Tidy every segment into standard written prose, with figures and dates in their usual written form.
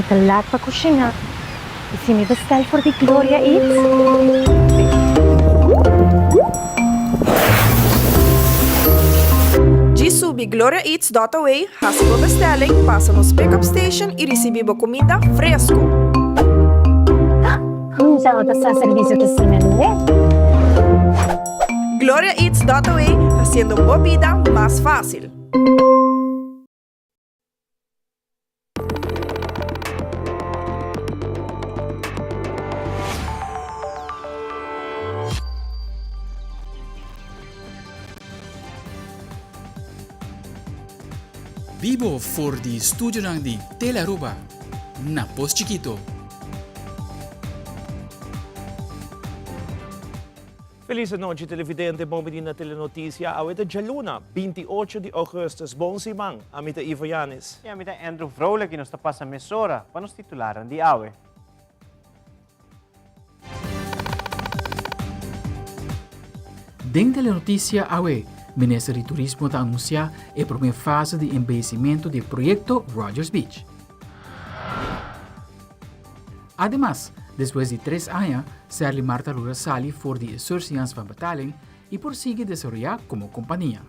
Talat para cozinhar. E se me bestel voor die Gloria Eats? De subir gloriaeats.away, hace sua bestelling, passa nos pick-up station e recebe comida fresco. Já outra sa serviço de semente? gloriaeats.away, haciendo tu vida más fácil. Vivo voor die studio di Telaruba, na Post Chiquito. Feliz noite, televidente. Bom dia na Telenotícia. Awita Jaluna, 28 de agosto. Bom simang, amita Ivo Yanis. E amita Andrew Vrolijk, que nos está passando mesora, para nos titularan di AWE. Dentro da notícia AWE, o Ministério de Turismo está anunciando a primeira fase de embellecimento do projeto Rogers Beach. Además, depois de 3 anos, Serli Marta Lura sali for de exercícios van betaling e prosigue desarrollar como companhia.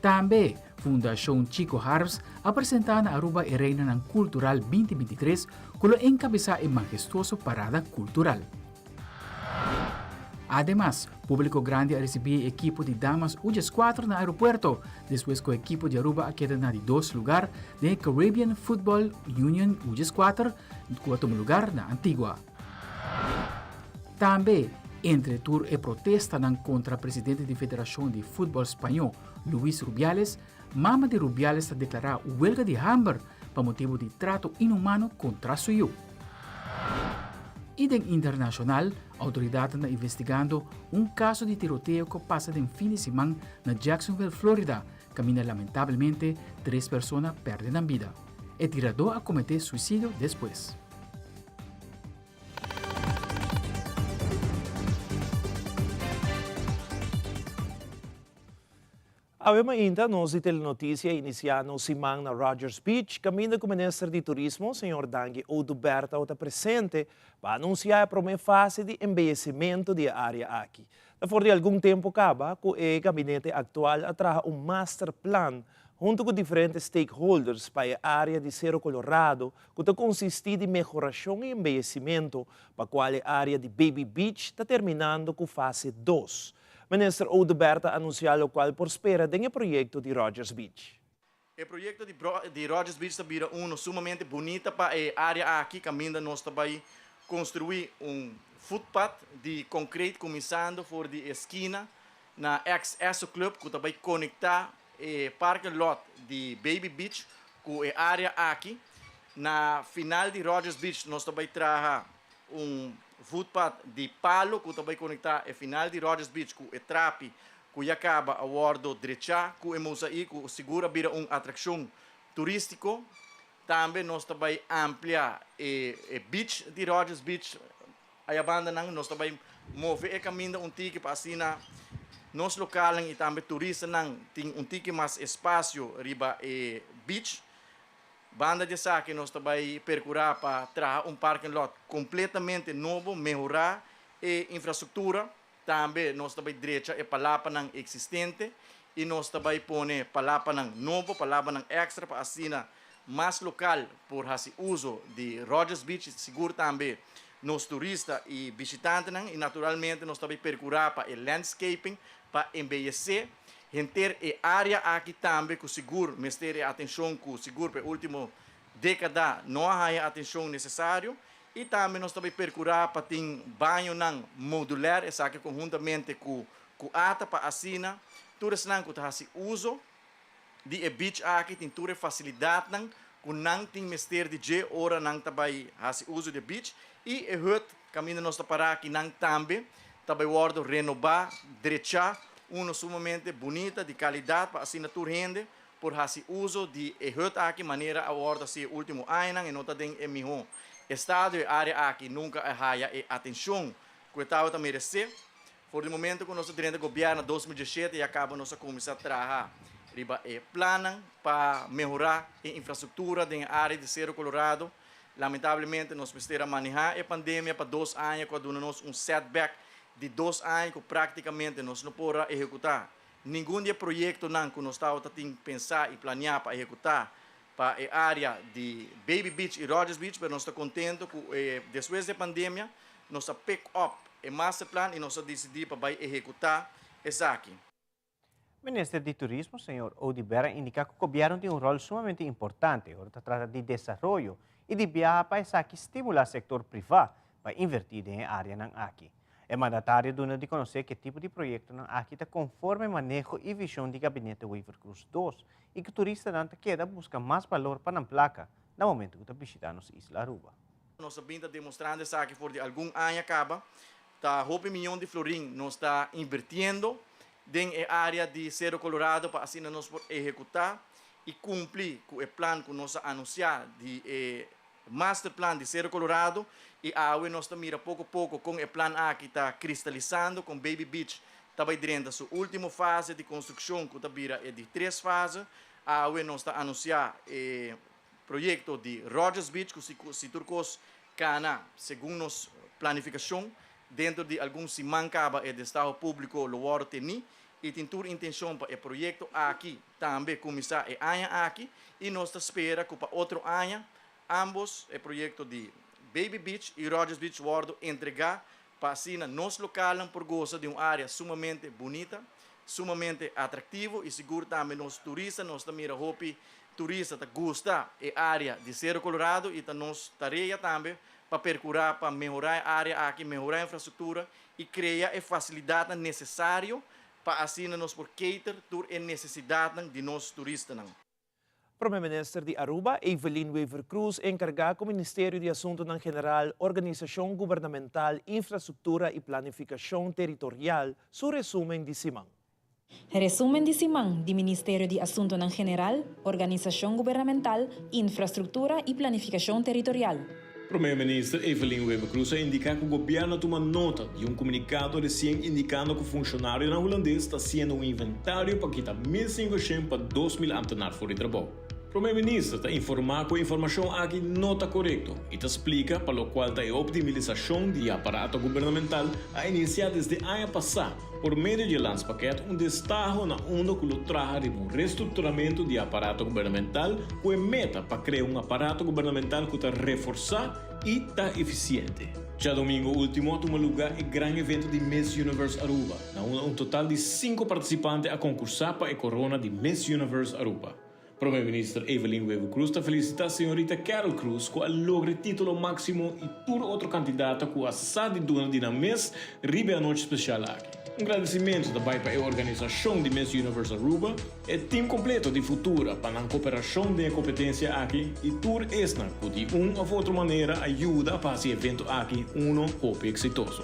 Também, Fundação Chico Harps apresenta na Aruba a Reina Cultural 2023 com o encabeçar a majestuoso parada cultural. Además, público grande a receber equipo de damas U4 no aeropuerto, depois que o equipo de Aruba queda na de 2 lugar de Caribbean Football Union U4, quarto lugar na Antigua. Também, entre tour e protesta contra o presidente da Federação de Futebol Espanhol, Luis Rubiales, Mama de Rubiales declarou huelga de hamburger por motivo de trato inhumano contra suyo. E internacional, autoridades estão investigando caso de tiroteio que passa em fim de semana na Jacksonville, Florida, que lamentavelmente 3 pessoas perdem a vida. O tirador a cometer suicídio depois. Awema ainda, nós de Telenotícia iniciando simang na Rogers Beach, caminho com o Ministro de Turismo, Sr. Dangue Oduberta, está presente para anunciar a primeira fase de embellecimento da área aqui. Depois de algum tempo, acaba com o gabinete atual a master plan junto com diferentes stakeholders para a área de Cerro Colorado, que está consistir em melhoração e embellecimento para a qual a área de Baby Beach está terminando com fase 2. Minister Oduberta anunciou o qual prospera em projeto de Rogers Beach. O projeto de Rogers Beach está sumamente bonito para a área aqui, caminho nós também construir footpath de concreto começando por de esquina na ex-ESO Club, que também conectar o parque lot de Baby Beach com a área aqui. Na final de Rogers Beach nós também traz footpath de palo, que também conectar a final de Rogers Beach com a trape, que acaba a bordo direita, com a mosaico, segura vira atração turística. Também nós também ampliar a beach de Rogers Beach, a banda nós também mover o caminho tique para assim nos locais e também turistas tem tique mais espaço riba a beach. Banda de saque nós também percorrer para trazer parking lot completamente novo, melhorar a infraestrutura. Também nós também direita a palapa existente e nós também põe palapa novo, palapa extra para assim mais local por esse uso de Rogers Beach, seguro também nos turistas e visitantes e naturalmente nós também percorrer para o landscaping para embellecer. Ter a área aqui também com seguro, mas ter atenção com seguro para a última década não há a atenção necessária e também nós também percorrer para ter banho modular, essa aqui conjuntamente com a ata para assina, tudo isso que está uso de beach aqui tem toda facilidade com não tem mister de J hora não também uso de beach e a hut caminho nós para aqui não também guardo renovar direita sumamente bonita, de qualidade, para assinatura rende, por esse uso de hut aqui, maneira a ordem se último ano, e não tem melhor estado e área aqui, nunca há atenção, que estava a merecer. Por o momento, que nós temos governo 2017 e acaba nossa começar a trabalhar riba planan para melhorar a infraestrutura da área de Cerro Colorado. Lamentavelmente, nós precisamos manejar a pandemia para 2 anos, quando nós setback de 2 anos que praticamente nós não podemos executar. Nenhum projeto que nós estamos tentando pensar e planear para executar para a área de Baby Beach e Rogers Beach, mas nós estamos contentes que depois da pandemia, nós pick up o master plan e nós decidimos para executar isso aqui. O Ministério de Turismo, Sr. Odi Berra, indica que o governo tem rol sumamente importante quando se trata de desenvolvimento e de viajar para estimular o setor privado para investir em área nan aqui. O mandatário dona de conhecer que tipo de projeto nan aqui está conforme manejo e visão do gabinete Weaver Cruz II e que o turista não queda busca mais valor para a placa no momento que está visitando a Isla Aruba. Nós estamos demonstrando isso aqui por algum ano acaba, tá 1 milhão de florim nós está invirtiendo na área de Cerro Colorado para assim nós poder executar e cumprir com o plano que nós anunciar de master plan de Cerro Colorado e agora nós estamos mira pouco a pouco com o plano A que está cristalizando com Baby Beach também dentro da sua última fase de construção que está de 3 fases. Agora nós está anunciar o projeto de Rogers Beach que se turcos cana segundo nossa planificação dentro de alguns se mancava e de estado público lo teni e tem toda intenção para o projeto aqui também começar o ano aqui e nós espera que para outro ano ambos o projeto de Baby Beach e Rogers Beach World entregar para assim nosso local por goza de uma área sumamente bonita, sumamente atrativo e seguro também nos turistas, nós também hope turista que gosta da área de Cerro Colorado e nos tarefa também para percurar, para melhorar a área aqui, melhorar a infraestrutura e criar a facilidade necessária para assim nós por cater a necessidade de nossos turistas. Primeiro-Ministro de Aruba, Evelyn Weaver Cruz, encarga com o Ministério de Assuntos General, Organização Governamental, Infraestrutura e Planificação Territorial, seu resumen de Simão. Resumen de Simão do Ministério de Assuntos General, Organização Governamental, Infraestrutura e Planificação Territorial. Primeiro-Ministro Evelyn Weaver Cruz indica que o governo toma nota de comunicado recém indicando que o funcionário holandês está sendo inventário para quitar 1.500 para 2.000 funcionários fora de trabalho. O Primeiro-Ministro está informando que a informação aqui não está correta e te explica para o qual a optimização do aparato governamental a iniciar desde o ano passado por meio de lançamento destaque na onda que traga de reestruturamento do aparato governamental com a meta para criar aparato governamental que está reforçado e está eficiente. Já domingo último toma lugar o grande evento de Miss Universe Aruba, onde total de 5 participantes a concursar para a corona de Miss Universe Aruba. Primeiro-Ministro Evelyn Weaver Cruz felicita a senhorita Carol Cruz com o logro título máximo e todo outro candidato com a sede de na mês ribe a noite especial aqui. Agradecimento também para a organização de Miss Universe Aruba, e time completo de Futura para a cooperação de competência aqui e tour extra que de uma ou outra maneira ajuda para esse evento aqui hope exitoso.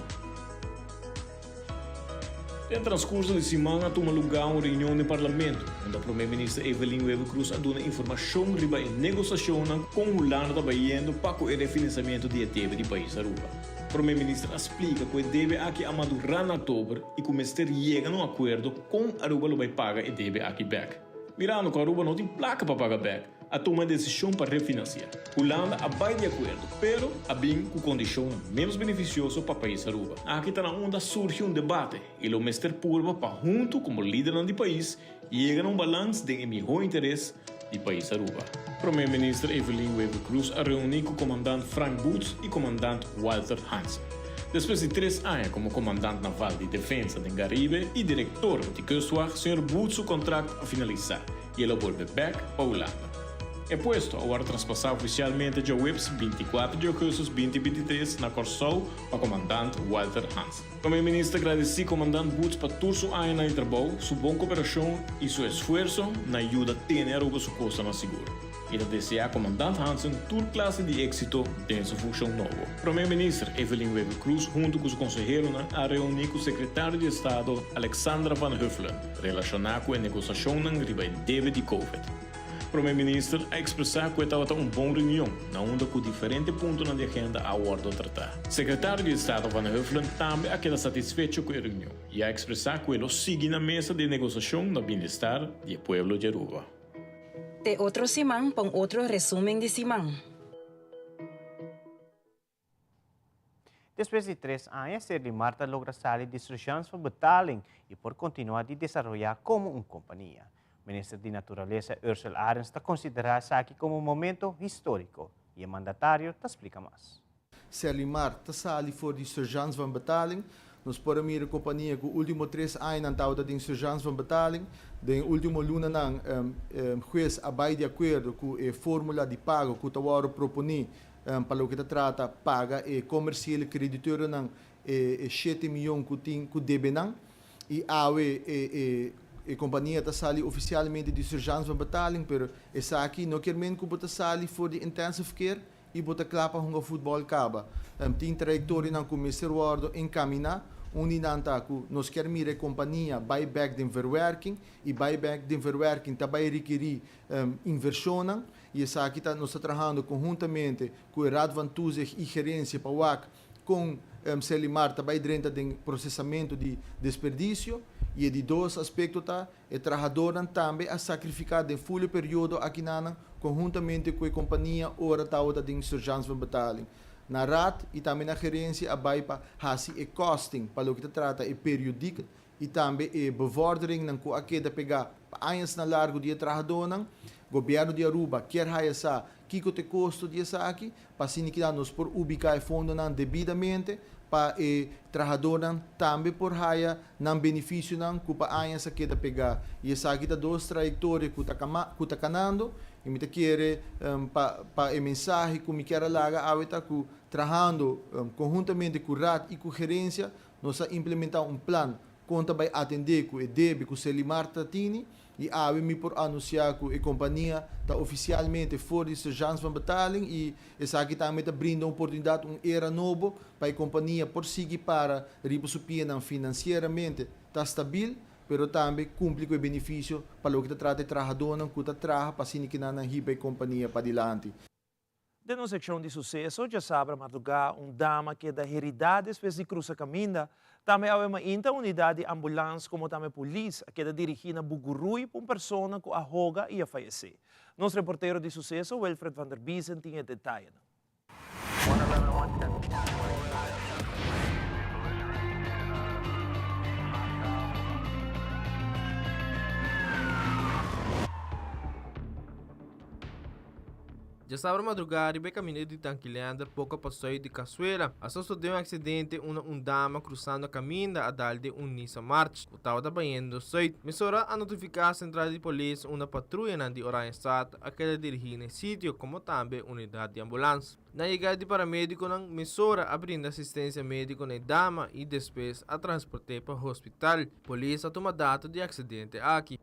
No transcurso de semana, toma lugar uma reunião no Parlamento, onde a Primeira-Ministra Evelyn Weaver Cruz dona informação sobre a negociação com o Holanda trabalhando para o refinanciamento de dívida do país Aruba. O Primeiro-Ministro explica que deve aqui amadurar em outubro e que o Ministério chega a um acordo com Aruba vai pagar a dívida aqui back. Mirando que Aruba não tem placa para pagar back, a toma decisão para refinanciar. Holanda vai de acordo, pero a bem com condição menos beneficiosa para o país Aruba. Aqui está na onda surge debate e o Ministério Público para junto como líder do país chega a balanço de melhor interesse do país Aruba. Primeiro-Ministro Evelyn Weaver Cruz a reuniu com o comandante Frank Boots e o comandante Walter Hansen. Depois de 3 anos como comandante naval de defesa de Caribe e diretor de Kustwacht, o Sr. Boots o contrato a finalizar e ele volve back para a Holanda. É posto agora transpassar oficialmente de WIPS 24 de agosto de 2023 na Corsou para o comandante Walter Hansen. O Primeiro-Ministro agradece ao comandante Boots por todo o seu ano de trabalho, sua boa cooperação e seu esforço na ajuda a ter Aruba sua costa na segura. E deseja ao comandante Hansen toda classe de êxito dentro da função nova. O Primeiro-Ministro Evelyn Weaver Cruz, junto com o conselheiro, a reunir com o secretário de Estado Alexandra Van Huffelen, relacionado com a negociação na dívida de Covid. Primeiro-Ministro a expressar que estava uma boa reunião, na onda com diferentes pontos na agenda a ordem tratar. Secretário de Estado Van Huffelen também a queda satisfeito com a reunião e a expressar que ele sigue na mesa de negociação no bem-estar do povo de Aruba. De outro Simão para outro resumo de Simão. Depois de 3 anos, Serli Marta logra sair de surgência para betaling e por continuar de desenvolver como uma companhia. O ministro de Natureza, Ursula Arens, está considerando isso aqui como um momento histórico e o mandatário te explica mais. Serli Marta sai fora de surgência para betaling. Nós podemos ir a companhia que os últimos 3 anos não estava de surgência para betaling. Den último luna não, juiz abai de acordo com a fórmula de pago que o Tawaro propõe para o que trata paga e comercial creditor não 7 milhões que deve não e a companhia está saindo oficialmente de surgência para betaling, pero essa aqui não quer menos que está saindo for de intensive care e bota clapa com o futebol caba. Tem trajetória não começar o ordo encaminhar uninanta que nós queremos a companhia buyback de verwerking e buyback de verwerking também requer inversão e essa aqui nós estamos trabalhando conjuntamente com a Radvantuze e gerência para o AC com Selimar também dentro do processamento de desperdício e de dois aspectos o trabalhador também a sacrificar em full período aqui conjuntamente com a companhia ora está de insurgência de betaling. Na RAT e também na gerência vai para fazer o costing para o que trata é periódico e também a bevordering não com a queda pegar anos na largo de trabalhador não governo de Aruba quer essa que te custo de essa aqui para sim que nós por ubicar o fundo não devidamente para o trabalhador não também por raia não benefício não com para anos a queda pegar e essa aqui da duas trajetórias que está canando e me quer para a mensagem que me quer largar a está trabalhando conjuntamente com o RAT e com a gerência nós implementar um plano conta vai atender com o débito com o Selimar Tatini e a me por anunciar que a companhia está oficialmente fora de surgência para betaling e essa aqui também está brinda uma oportunidade, uma era nova para a companhia por seguir para riposupir financeiramente está estável, mas também cumpre com o benefício para o que trata de trabalhador que está trabalhando para assim que não a companhia para adiante. De nossa seção de sucesso, já sabe madrugar dama que é da heredade depois de cruza caminda, também há uma unidade de ambulância como também polícia que é dirigida a Bugurui para uma pessoa que ahoga e a falecer. Nosso reporteiro de sucesso, Wilfred van der Biesen, tinha detalhes. Já sabe madrugada, bem caminho de Tanquilander, pouco passeio de Caçuela. A sucedeu um acidente, uma dama cruzando a caminho a dar de Nissan March. O tal da banhando soito. Mesora a notificar a central de polícia uma patrulha de Oranjestad, aquela dirigida em sítio, como também unidade de ambulância. Na chegada de paramédico, não mesora abrindo assistência médica na dama e depois a transportar para o hospital. Polícia toma data de acidente aqui.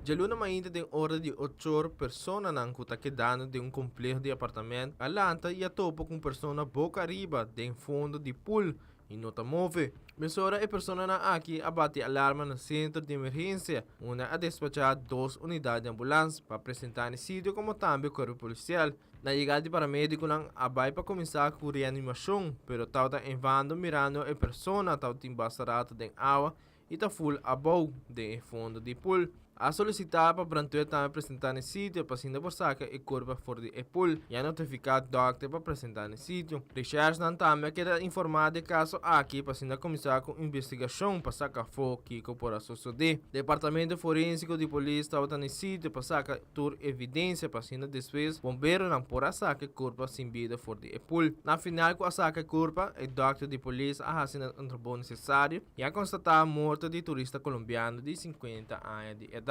Já luna ainda tem hora de 8 pessoas não que está quedando de um complexo de apartamento. Alanta e a topo com pessoa boca arriba de fundo de pool e não está move. Mesora e pessoa na aqui abate alarma no centro de emergência. Uma a despachar 2 unidades de ambulância para apresentar no sítio como também corpo policial. Na chegada de paramédico não abai para começar com reanimação, pero tal em vando mirando a pessoa tal timbasarata de água e está full above de fundo de pool. A solicitar para Brantuel também apresentar no sítio para ainda por saca e curva fora de pool e a notificar o doctor para apresentar no sítio. Richard não também quer informar de caso aqui para ainda começar com investigação para sacar fogo que por a suceder. Departamento Forensico de Polícia está no sítio para sacar tur evidência para ainda depois bombeiro não por a saca curva sem vida fora de pool. Na final com a saca curva o doctor de polícia a fazer um trabalho necessário e a constatar a morte de turista colombiano de 50 anos de idade.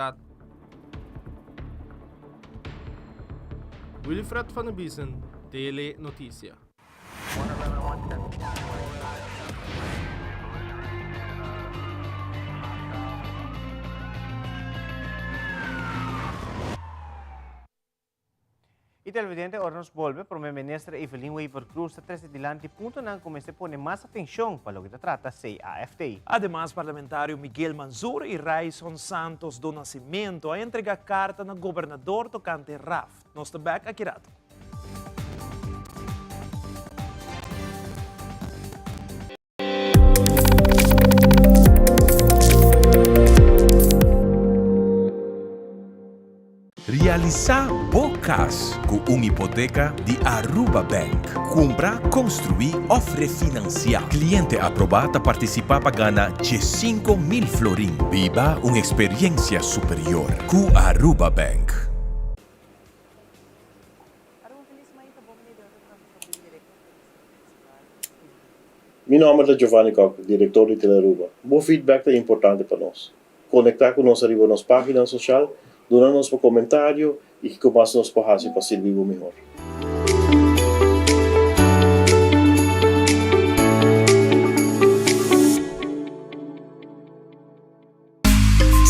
Wilfred van der Biesen, Tele Notícia. E televidente, ora nos volve, para o ministro Evelyn Weaver Cruz, a 13 dilante ponto não começa a pôr mais atenção para o que trata CAFT. Además, parlamentário Miguel Manzur e Raison Santos do Nascimento a entregar carta na governador tocante RAF. Nós estamos aqui rato. Realizar bocas com uma hipoteca de Aruba Bank. Comprar, construir ou refinanciar. Cliente aprovado participar para ganhar 5.000 florim. Viva uma experiência superior com Aruba Bank. Meu nome é Giovanni Cock, diretor de Telearuba. O feedback é importante para nós. Conectar com nós arriba nas páginas sociais, donar-nos por comentário e que mais nos fazer para servir o melhor.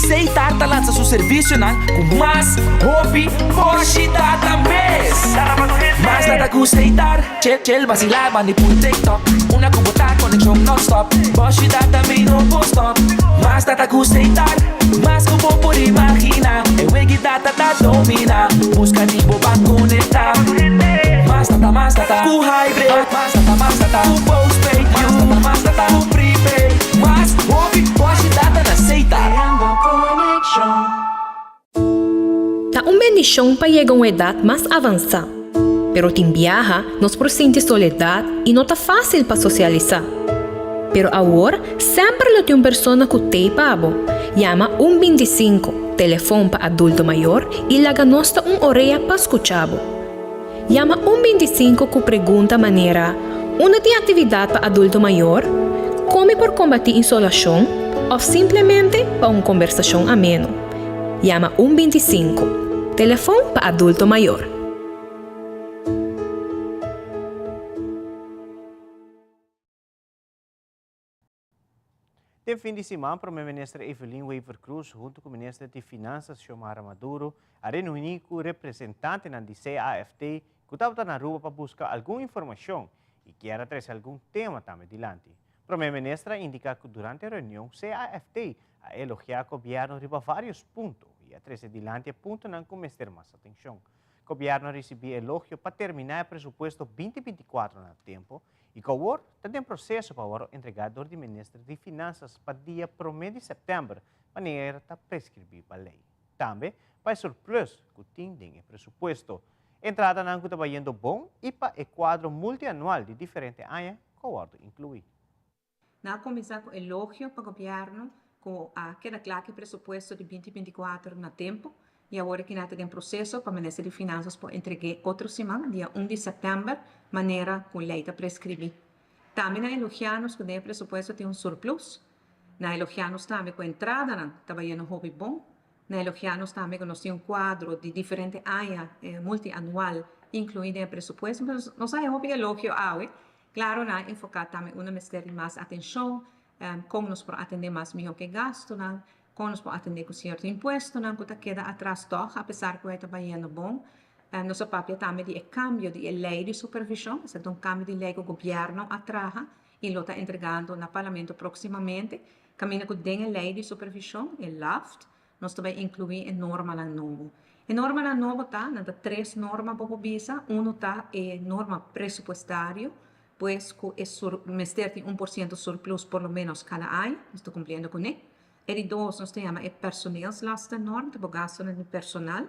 Seitar lança seu serviço com mais hobby, hoje data mês. Mas nada com Seitar, chel vacilar, mani por TikTok. Una cubota conexão non-stop, hoje data me no stop. Mas nada com Seitar, mas como por imaginar. Eu que data da domina, busca tipo para conectar. Mas nada, com hybrid. Mas nada, com postpaid. Mas nada, com prepaid. Mas hobby, hoje data na Seitar. Tá uma bendição para chegar a uma idade mais avançada. Pero tem viaja, nós presente soledade e não tá fácil para socializar. Pero agora, sempre lo tem uma pessoa que tem pabo. Llama 125, telefone para adulto maior e laga nosta orelha para escuchar. Llama 125 que pergunta maneira, uma tem atividade para adulto maior, come por combater insolação ou simplesmente para uma conversação ameno. Llama 125, telefone para adulto maior. No fim de semana, o primeiro-ministro Evelyn Weaver Cruz, junto com o ministro de Finanças, Xiomara Maduro, a reunião com o representante da CAFT, que estava na rua para buscar alguma informação e quer trazer algum tema também adiante. O primeiro-ministro indica que durante a reunião, CAFT a elogiar o governo riba vários pontos e a trazer adiante pontos não começar mais atenção. O governo recebeu elogio para terminar o pressuposto 2024 no tempo e que agora está em processo para o entregador de ministro de Finanças para dia 1 de setembro, maneira de prescrever para a lei. Também, para surplus que tem o pressuposto. Entrada não está indo bom e para o quadro multianual de diferentes áreas que agora inclui. Na começar com elogio para o governo, com queda claro que o pressuposto de 2024 no tempo, e agora que está em processo para o Ministério de Finanças para entregar outra semana, dia 1 de setembro, maneira que a lei está prescrever. Também elogiamos que o pressuposto tem surplus. Elogiamos também que a entrada está indo hobby bom. Elogiamos também que nós temos quadro de diferentes áreas multianual incluído no pressuposto. Mas nós temos hobby elogio hoje. Claro, enfocar também no Ministério mais atenção, como nós podemos atender mais melhor que gasto, como nós podemos atender com certo imposto, que queda atrás doch, apesar que está indo bom. Nosso papel também de cambio de lei de supervisão, é um cambio de lei que o governo atraja e lo está entregando no parlamento proximamente. Caminho com a lei de supervisão, o LAFT, nós também incluímos a norma novo. A norma novo está, três normas para o BISA. Está a norma pressupostária, pois que o Ministério tem 1% surplus por lo menos cada ano, estou cumprindo com ele. E dois, nós temos a personeelslasten norma, o gasto no personal,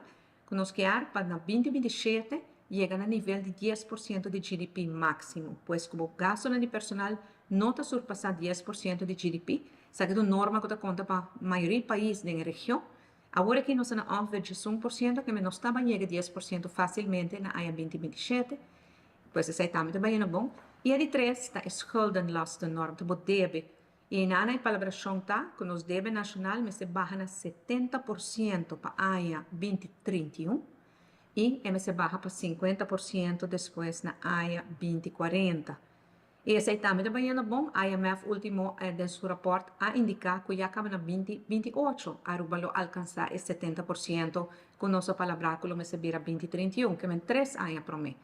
que nós queremos para 2027 chegar a nível de 10% de GDP máximo, pois que o gasto no personal não está surpassar 10% de GDP, sabe que é uma norma que está conta para a maioria dos países da região. Agora que nós estamos a 1%, que nós estamos a chegar a 10% facilmente na área 2027, pois esse também está bem bom. E a de três está a schuldenlastennorm, o débito. E na palabração está que nos débito nacional se baja a 70% para a área 2031 e se baja para 50% depois na área 2040. E esse também também é bom, a IMF último de seu rapport a indicar que já acaba na 2028 Aruba lo alcançar esse 70% com nosso palavráculo me subir a 2031, que é 3 anos para mim.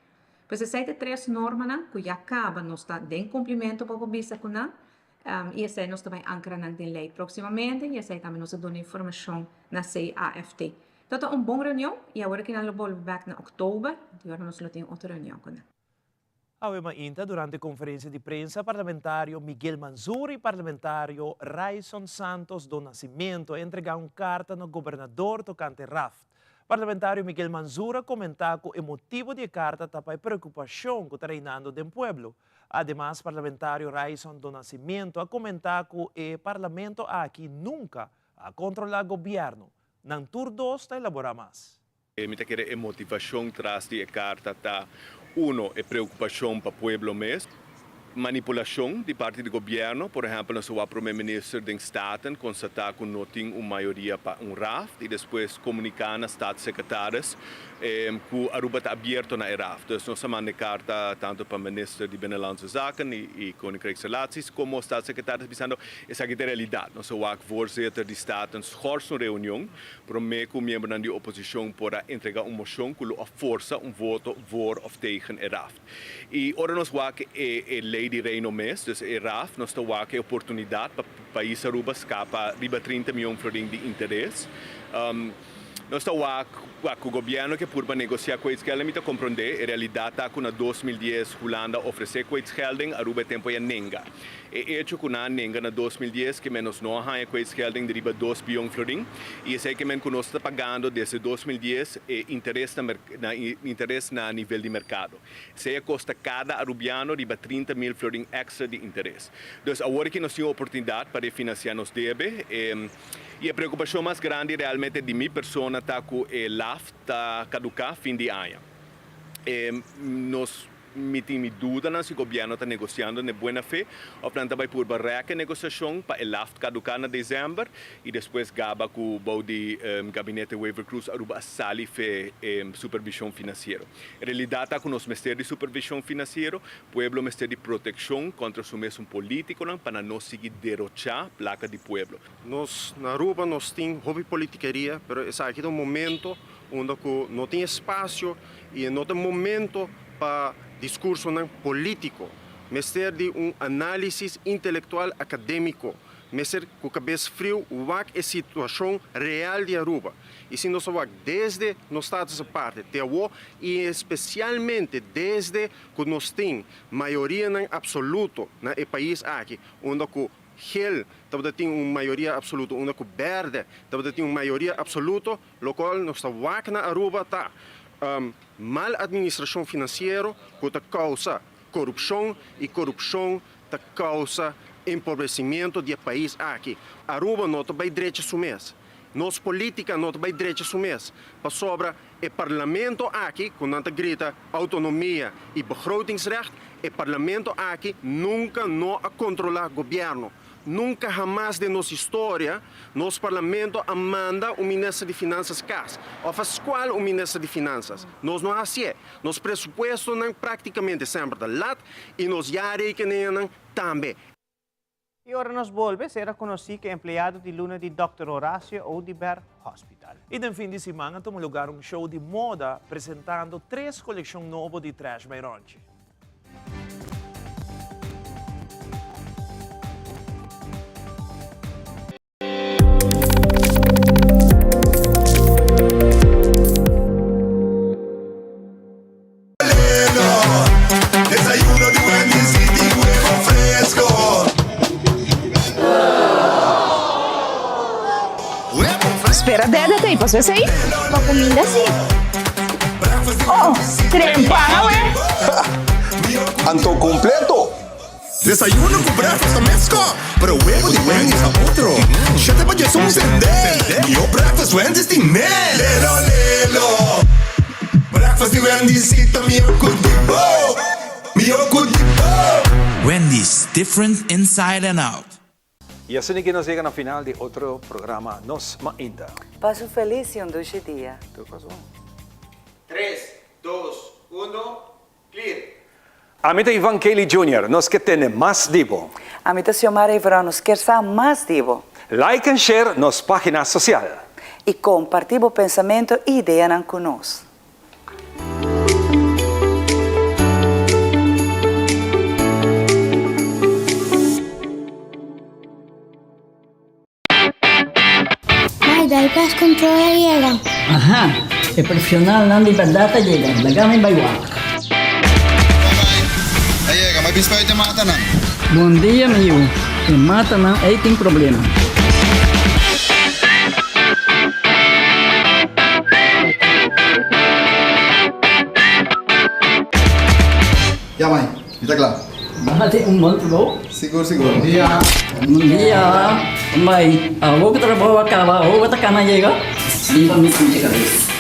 Pois esse é 3 normas que já acaba não está de cumprimento para o visa com e esse nós também ancra na lei proximamente e esse também nos dá informação na CAFT. Então, uma boa reunião e agora que nós vamos back na outubro, agora nós temos outra reunião com Ainda, durante a conferência de prensa, parlamentário Miguel Manzur e parlamentário Raison Santos do Nascimento entregaram carta no governador tocante RAFT. Parlamentário Miguel Manzur comentou que o motivo da carta está para a preocupação que está reinando no pueblo. Además, parlamentário Raison do Nascimento a comentar que o parlamento aqui nunca a controlar o governo. Não tur 2 está elaborar mais. Me quer a motivação traz de carta tá uno é preocupação para o pueblo mesmo, manipulação de parte do governo, por exemplo, o primeiro-ministro de Staten constatar que não tem uma maioria para RAFT e depois comunicar nas staatssecretários que Aruba está aberto na RAFT. Então, nós mandamos carta tanto para o ministro de Binnenlandse Zaken e Koninkrijksrelaties como os staatssecretários dizendo essa é a realidade. Nós o voorzitter de Staten schorst uma reunião para mim que o membro da oposição para entregar uma moção que força voto voor of tegen RAFT. E ora nós que é lei de reino mês, dus RAFT, nós temos a oportunidade para o país Aruba escapar riba 30 milhões de interesse. Nós temos o governo que por negociar com esse geld, compreender a realidade que na 2010 Holanda ofereceu com esse geld, Aruba tempo é nenga. E hecho que na nenga na 2010 que menos não há com esse geld de riba 2 bilhões florim e esse que menos nós está pagando desde 2010 interesse na nível de mercado. Se custa cada arubiano riba 30 mil florim extra de interesse. Então agora que nós temos a oportunidade para financiar nos deve e a preocupação mais grande realmente de minha pessoa está com o LAFT caducar fim de ano. Nós temos dúvida se o governo está negociando de boa fé ou planta vai por barreca a negociação para o LAFT caducar em dezembro e depois gaba com o gabinete Weaver Cruz Aruba sali fe supervisão financeira. A realidade está com o nosso Ministério de Supervisão Financeira, o pueblo Ministério de Proteção contra o mesmo político para não seguir derrochar a placa do pueblo. Nós na Aruba nós temos hobby politiqueria, mas esse aqui é um momento onde não tem espaço e não tem momento para discurso político, mas ter de análise intelectual acadêmico, mas ter com a cabeça frio o que é a situação real de Aruba. E se nós vamos desde nos estados a parte, e especialmente desde que nós temos maioria absoluta no país aqui, onde o Gel tem uma maioria absoluta, onde o Verde tem uma maioria absoluta, o qual nós estamos na Aruba está. Mal administração financeira que causa corrupção e corrupção causa empobrecimento do país aqui. Aruba não tem direito a mês. Nossa política não tem direito a mês. Para sobra o parlamento aqui, quando grita autonomia e begrotingsrecht, o parlamento aqui nunca não controla o governo. Nunca jamais de nossa história, nosso parlamento manda o ministro de Finanças casa. Ou faz qual o ministro de Finanças? Nós não assim. Nosso pressuposto não praticamente sempre de lado e nós já requenemos também. E agora nós volvemos a conhecer que empregado de luna de Dr. Horacio Odiber Hospital. E no fim de semana, tomou lugar show de moda apresentando 3 coleções novas de trash Maironchi. Espera, Deda, tem para você aí? Uma comida assim. Oh, trempana, ué. Anto completo. Desayuno con breakfast mezco, pero huevo de Wendy's a otro. Ya te vayas a encender. Mio breakfast Wendy's de mel. Lelo, lelo. Breakfast de Wendy's y mio kudibo. Mio kudibo. Wendy's, different inside and out. Y así que nos llegan al final de otro programa Nos Mainda. Paso feliz y un dulce día. ¿Qué pasó? 3, 2, 1, clear. Amita Ivan Kelly Jr., nos que tiene más divo. Amita Xiomara Ivran, nos quer mais divo. Like and share nos página social. E compartilhe o pensamento e ideia conosco. Dai pas controla llega. Aha, e profissional ng liberdata llega. Lagamay baywak. Ayega, may bispo ito mata na. Bom dia, meu. E mata na ay ting problema. Ya, mãe. Está claro. Bahati monto bro. Seguro. Bom dia. Bom dia. May, ako ko trabaho akala, ako ko takana llega. Di ba meeting llega rin?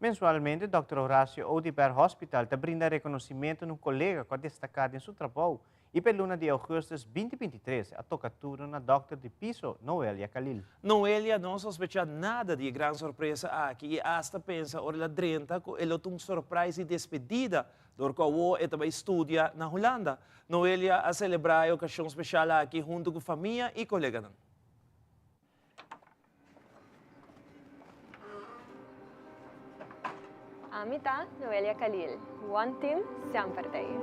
Mensualmente, Dr. Horacio Odiber Hospital te brinda reconhecimento a um colega que é destacado em seu trabalho. E pela luna de agosto de 2023, a tocatura na Dr. de Piso, Noelia Khalil. Noelia não sospecha nada de grande surpresa aqui e hasta pensa ora 30 que ele tem surpresa e despedida do qual ele também estuda na Holanda. Noelia a celebrar a ocasião especial aqui junto com a família e colegas. Amita, Noelia Khalil. One team, sempre tayo.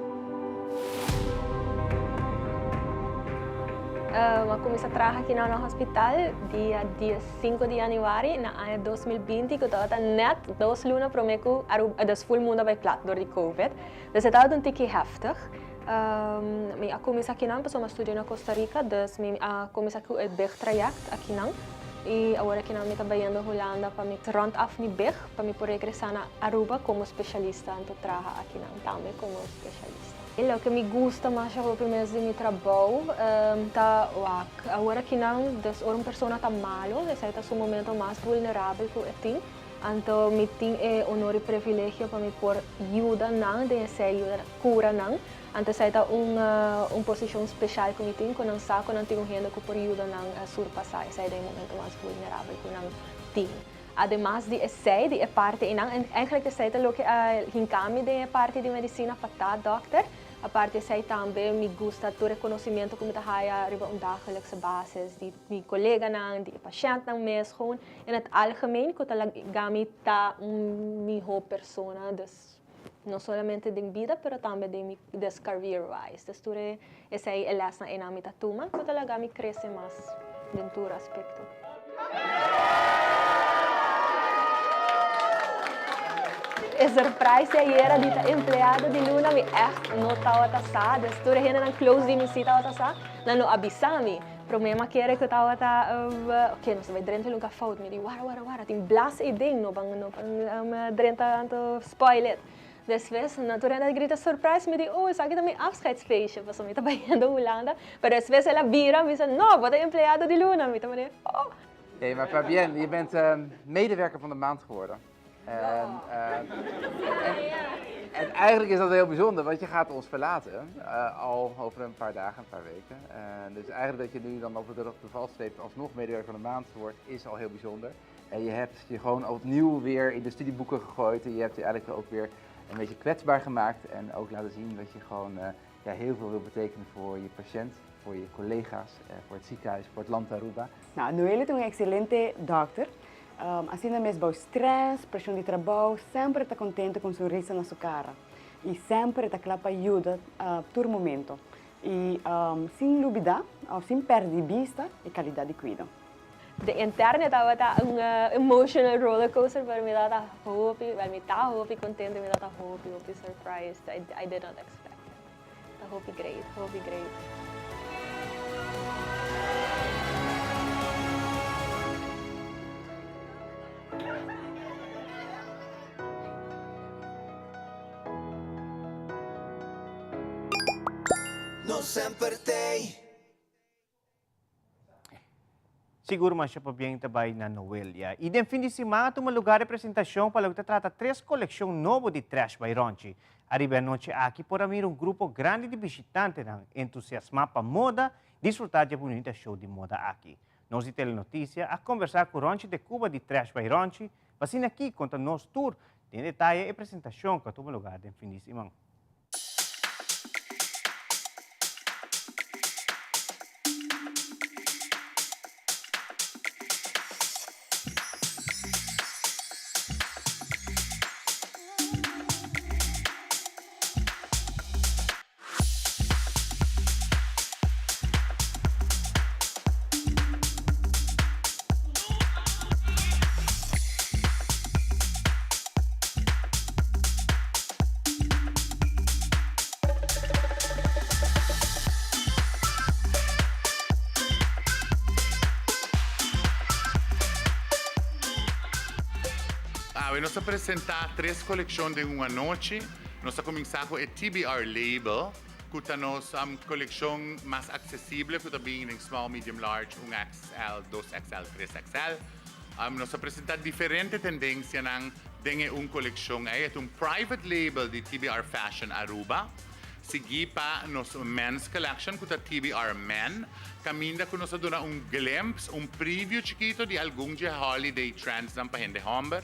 Comecei a trabalhar aqui no hospital dia 5 de januari na ano 2020, que estava net 2 lunas para mim que das full mundo vai plat door die COVID. Dus het was een tikje heftig. Ik comecei aqui não, passou uma estudar na Costa Rica, dus comecei aqui o BEG traject aqui não. E agora que nós estamos trabalhando na Holanda para me rond af mi BEG, para me poder regressar na Aruba como especialista, então trabalhar aqui não também como especialista. E o que me gusta mais é o primeiro de meu trabalho, agora que não, das uma pessoa está malo, esse é o momento mais vulnerável que eu tenho. Então, me tenho honor e privilégio para me por ajuda não, de essa ajuda cura não. Então, essa é uma posição especial que eu tenho, quando não sabe, quando não tenho gente que por ajuda não surpassar, esse é o momento mais vulnerável que eu não tenho. Además de essa, de parte e não, eigenlijk essa é o que hincami de parte de medicina para doctor. A parte sei também me gusta do reconhecimento que me dá a dagelijkse basis de colega não, de paciente não mesmo gewoon in het algemeen que talaga tá melhor persona não somente de vida, pero também de career wise. Dus tudo esse é a lesson em amita tuma que talaga me cresce mais dentro do aspecto. A surprise era de empregada de Luna me echt não estava tassada. Estou ainda na close de me cita tassada, não avisami. Problema que era que estava ok, não sei drenta nunca fout me di wara tem blast idee no bang drenta anto spoiler. Deswegen natuurlijk grita surprise me di isso aqui também afscheidsfeestje, was me trabalhando na Holanda. Pero deswegen ela vira me diz no, wat empregada de Luna me também. Oh. Hey, maar Fabienne, je bent medewerker van de maand geworden. En eigenlijk is dat heel bijzonder, want je gaat ons verlaten, al over een paar dagen, een paar weken. Dus eigenlijk dat je nu dan op de valstreep alsnog medewerker van de maand wordt, is al heel bijzonder. En je hebt je gewoon opnieuw weer in de studieboeken gegooid en je hebt je eigenlijk ook weer een beetje kwetsbaar gemaakt. En ook laten zien dat je gewoon heel veel wil betekenen voor je patiënt, voor je collega's, voor het ziekenhuis, voor het land Aruba. Nou, Noelia é excelente doctor. Assim mesmo, stress, pressão de trabalho, sempre está contente com um sorriso na sua cara. E sempre está claro para ajuda a todo momento. E sem dúvida, sem perder vista e qualidade de cuidado. De interne estava emotional roller coaster, maar me dava hope, me tá hope contente, me dava hope surprised. I did not expect. Hope great. sempre te. Siguro mas siya pa biyang tabay na Noelia. E din fin de semana, tuma lugar de apresentação para trata 3 coleção novo de trash by Ronchi. Arriba noche aqui por amir grupo grande de visitantes ng entusiasma pa moda, disfrutar de bonita show de moda aqui. Nós de Telenotícia a conversar com Ronchi de Cuba de trash by Ronchi, assim aqui conta nos tour, tem detalhe e apresentação que tuma lugar de fin de semana. Nós apresentar 3 coleções de uma noite. Nós começamos com o TBR Label, que é a nossa coleção mais acessível, que também em small, medium, large, 1XL, 2XL, 3XL. Nós apresentar diferentes tendências em uma coleção. É um private label de TBR Fashion Aruba. Seguir para nossa men's collection, que é TBR Men. Caminda que nós damos glimpse, preview chiquito de algum holiday trends na pahende Humber.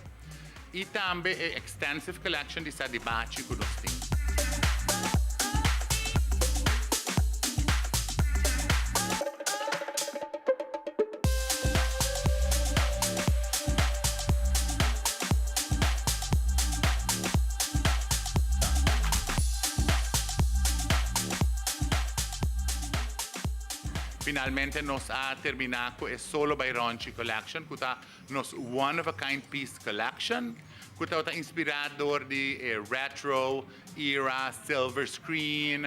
E também a extensive collection de Sadibachi que nós temos. Finalmente nós terminamos com o Solo by Ronchi Collection, que é nosso one-of-a-kind piece collection, que é inspirador de retro, era, silver screen,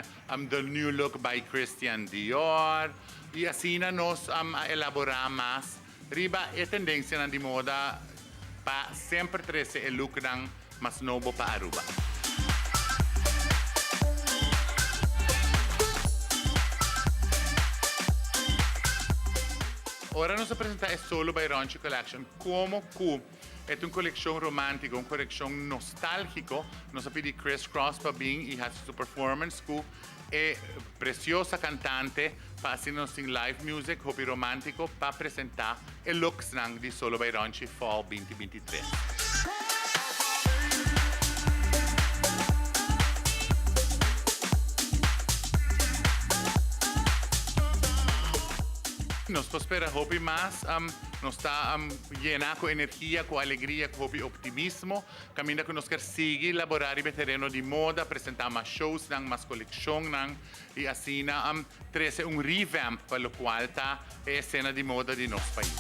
the new look by Christian Dior, e assim nós elaborar mais riba a tendência de moda para sempre trazer o look mais novo para Aruba. Ora nos apresentar o Solo by Ronchi Collection como que é uma coleção romântica, uma coleção nostálgica. Nós pedimos Chris Cross para vir e fazer sua performance que é preciosa cantante para fazer nosso live music, hobby romântico para apresentar o look de Solo by Ronchi Fall 2023. Nos espera hobby mais, nos está llena com energia, com alegria, com hobby optimismo. Caminha que nos quer seguir elaborar o terreno de moda, apresentar mais shows, mais coleção, e assim trazer revamp para o qual está a cena de moda de nosso país.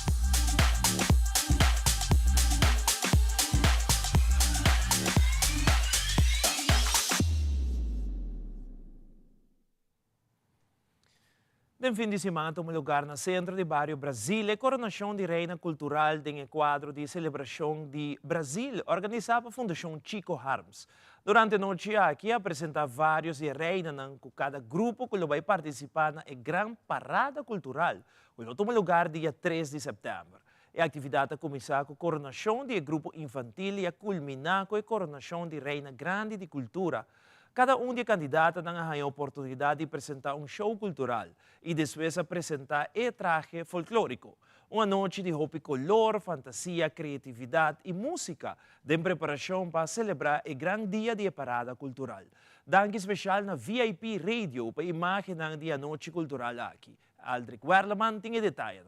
No fim de semana, um lugar no centro de bairro Brasília, a coronação de Reina Cultural em quadro de celebração de Brasil, organizada pela Fundação Chico Harms. Durante a noite, aqui apresenta vários de Reina, com cada grupo que vai participar na grande parada cultural, que toma lugar dia 3 de setembro. A atividade começa com a coronação do grupo infantil e a culminar com a coronação de Reina Grande de Cultura. Cada de candidatos tem a oportunidade de apresentar show cultural e depois apresentar o traje folclórico. Uma noite de hobby color, fantasia, criatividade e música de preparação para celebrar o grande dia de parada cultural. Danke especial na VIP Radio para imaginar a noite cultural aqui. Aldrich Werleman tem detalhes.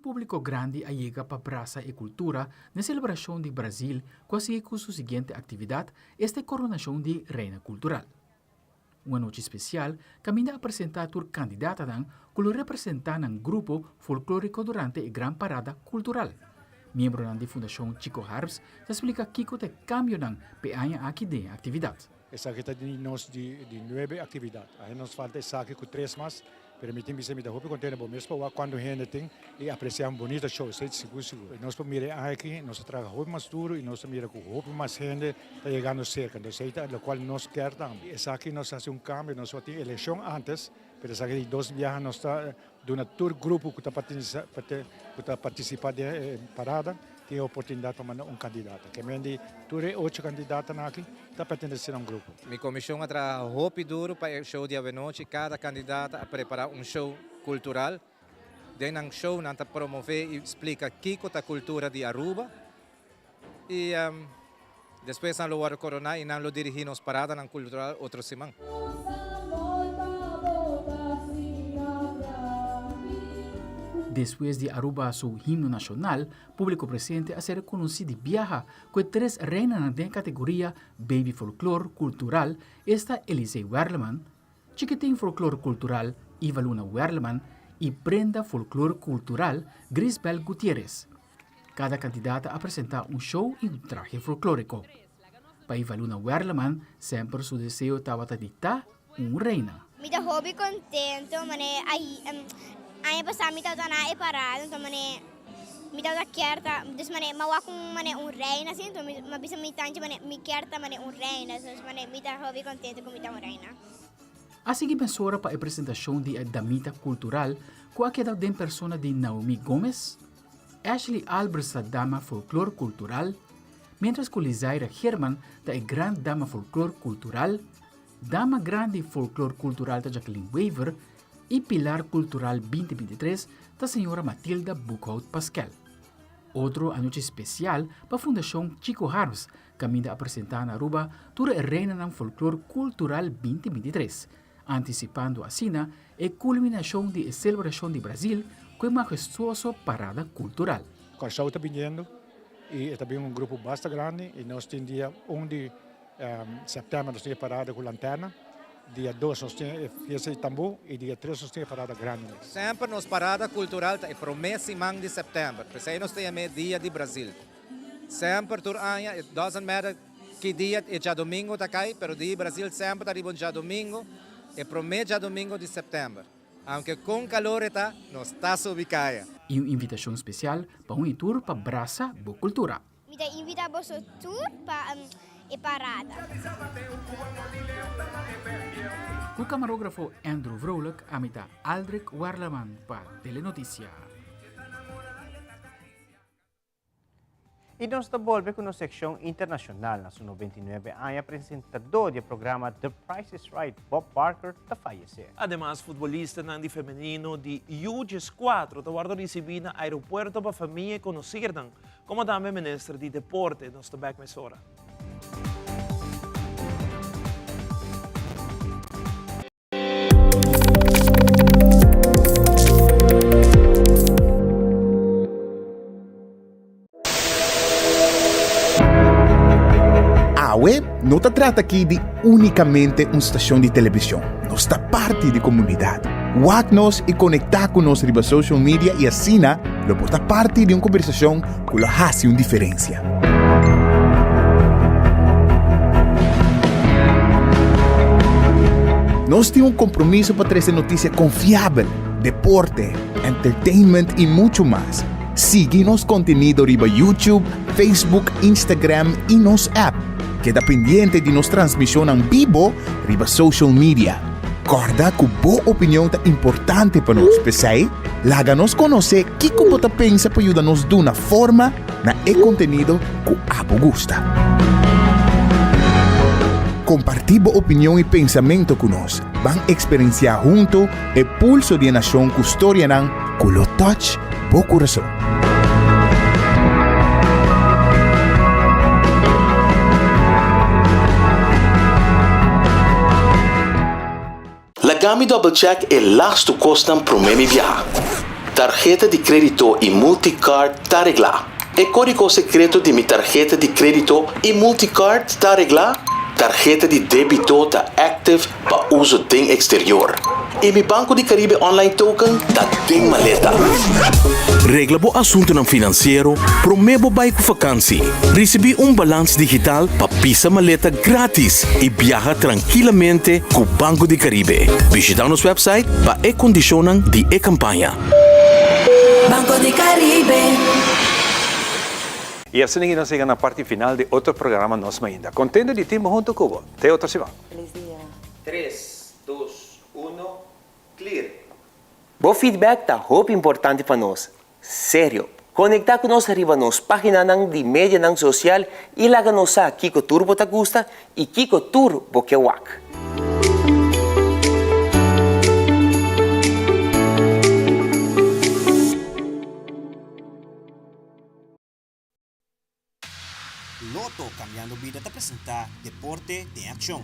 Público grande chega para praça e cultura na celebração de Brasil, quase com sua seguinte atividade, esta coronação de Reina Cultural. Uma noite especial, caminha a apresentar a candidata que representa um grupo folclórico durante a Gran Parada Cultural. Membro da Fundação Chico Harms, explica que o cambio para aqui de atividade. Essa aqui de 9 atividades. Aí nos falta essa aqui com 3 mais, Permitindo que me derrube contente bom mesmo quando a gente tem e apreciamos bonito show, seguro. Nós miramos aqui, nós trabalhamos mais duro e nós miramos com mais gente está chegando cerca, então é o qual nós queremos também. Essa aqui nós fazemos cambio, nós temos eleição antes, mas essa aqui 2 viagens nós está de um tour grupo que está participando da parada, tem a oportunidade de mandar candidato. Que mendi tour 8 candidatos aqui, está pertencendo a grupo. Minha comissão trabalha duro para o show de noite, cada candidato a preparar show cultural. Dentro do show, nós promover e explica a cultura de Aruba. E depois nós vamos coronar e nós dirigimos parada na cultural outra semana. Después de Aruba su himno nacional, público presente a ser reconocido de viaja con 3 reinas de categoría Baby Folklore Cultural, esta Elise Werleman, Chiquitín Folklore Cultural Iva Luna Werleman y Brenda Folklore Cultural Grisbel Gutiérrez. Cada candidata ha presentado un show y un traje folclórico. Para Iva Luna Werleman, siempre su deseo estaba de dictar una reina. Me da hobby contento, mané Ay pasar mi tata na parado, então mané mi tata querta, dus mané mawa com mané reina assim, então mabisa mi tante mané mi querta mané reina, dus mané mi tá hobby contente com mi tá reina. Assim que pensou para a apresentação de Damita Cultural, com a queda de persona de Naomi Gomes, Ashley Albers da Dama Folklore Cultural, mientras que Lizaira Herman da Grande Dama Folklore Cultural, Dama Grande Folklore Cultural da Jacqueline Weaver e Pilar Cultural 2023 da senhora Matilda Buchholz Pascal. Outro anúncio especial para a Fundação Chico Harms, que ainda apresentar na Aruba toda a Reina do Folclore Cultural 2023, antecipando assim a culminação da celebração de Brasil com uma majestuosa parada cultural. O show está vindo e também grupo bastante grande e nós temos dia 1 de setembro nós temos parada com lanterna. Dia 2 nós temos fiesta de tambor e dia 3 nós temos parada grande. Sempre nos parada cultural é promessa de setembro, porque aí nós temos dia de Brasil. Sempre por ano, doesn't matter que dia é já domingo tá cai, pero dia Brasil sempre tá já domingo, é promessa já domingo de setembro. Aunque com calor está, nós está sob caia. E uma invitação especial para um tour para Brasa Boa Cultura. Me dá invita para o tour para a parada. O camarógrafo Andrew Vrolijk amita Aldrich Werleman para Telenotícia. E nós devolvemos com a secção internacional na sua 99 anos, apresentador do programa The Price is Right, Bob Barker, está falecendo. Además, futbolista Nandi feminino de U14 está guardando receber no aeroporto para a família conhecer, como também ministro de deporte, nós está back mesora. A web não se trata aqui de unicamente uma estação de televisão. Nós está parte da comunidade. Watch-nos e conectar com nós riba social media e assim, lo porta parte de uma conversação que lo faz uma diferença. Nós temos um compromisso para trazer notícias confiáveis, deporte, entertainment e muito mais. Siga nosso conteúdo riba YouTube, Facebook, Instagram e nosso app. Queda pendiente de nossa transmissão em vivo riba social media. Corda que boa opinião é importante para nós, pessoal. Laga-nos conhecer o que você pensa para ajudar-nos de uma forma na conteúdo que você gosta. Compartilhe boa opinião e pensamento conosco. Vamos experienciar junto o pulso de nação que história com o touch do coração. Lagami Double Check é lasto custam para o mesmo viagem. Tarjeta de crédito e multicard está arreglada. E código secreto de minha tarjeta de crédito e multicard está arreglada. Tarjeta de débito está active para uso em exterior. e mi Banco di Caribe online token da ding maleta. Regla bo assunto ng finansiero, promebo bay ko vakansie. Recebi balance digital pa pisa maleta gratis e viaja tranquilamente com Banco di Caribe. Visita nosso website pa e-condicionan di e-campaña. Banco di Caribe. Y así nos llega a la parte final de otro programa Nos Mainda. Contento de tiempo junto con vos. Te otro se va. Feliz día. 3, 2, 1, clear. Bo feedback tá muito importante para nós. Sério. Conectar com nós arriba nos página nang di media nang social e laga nos sa Kiko Turbo ta gusta e Kiko Turbo que wak. Loto Cambiando Vida te apresenta Deporte de Acción.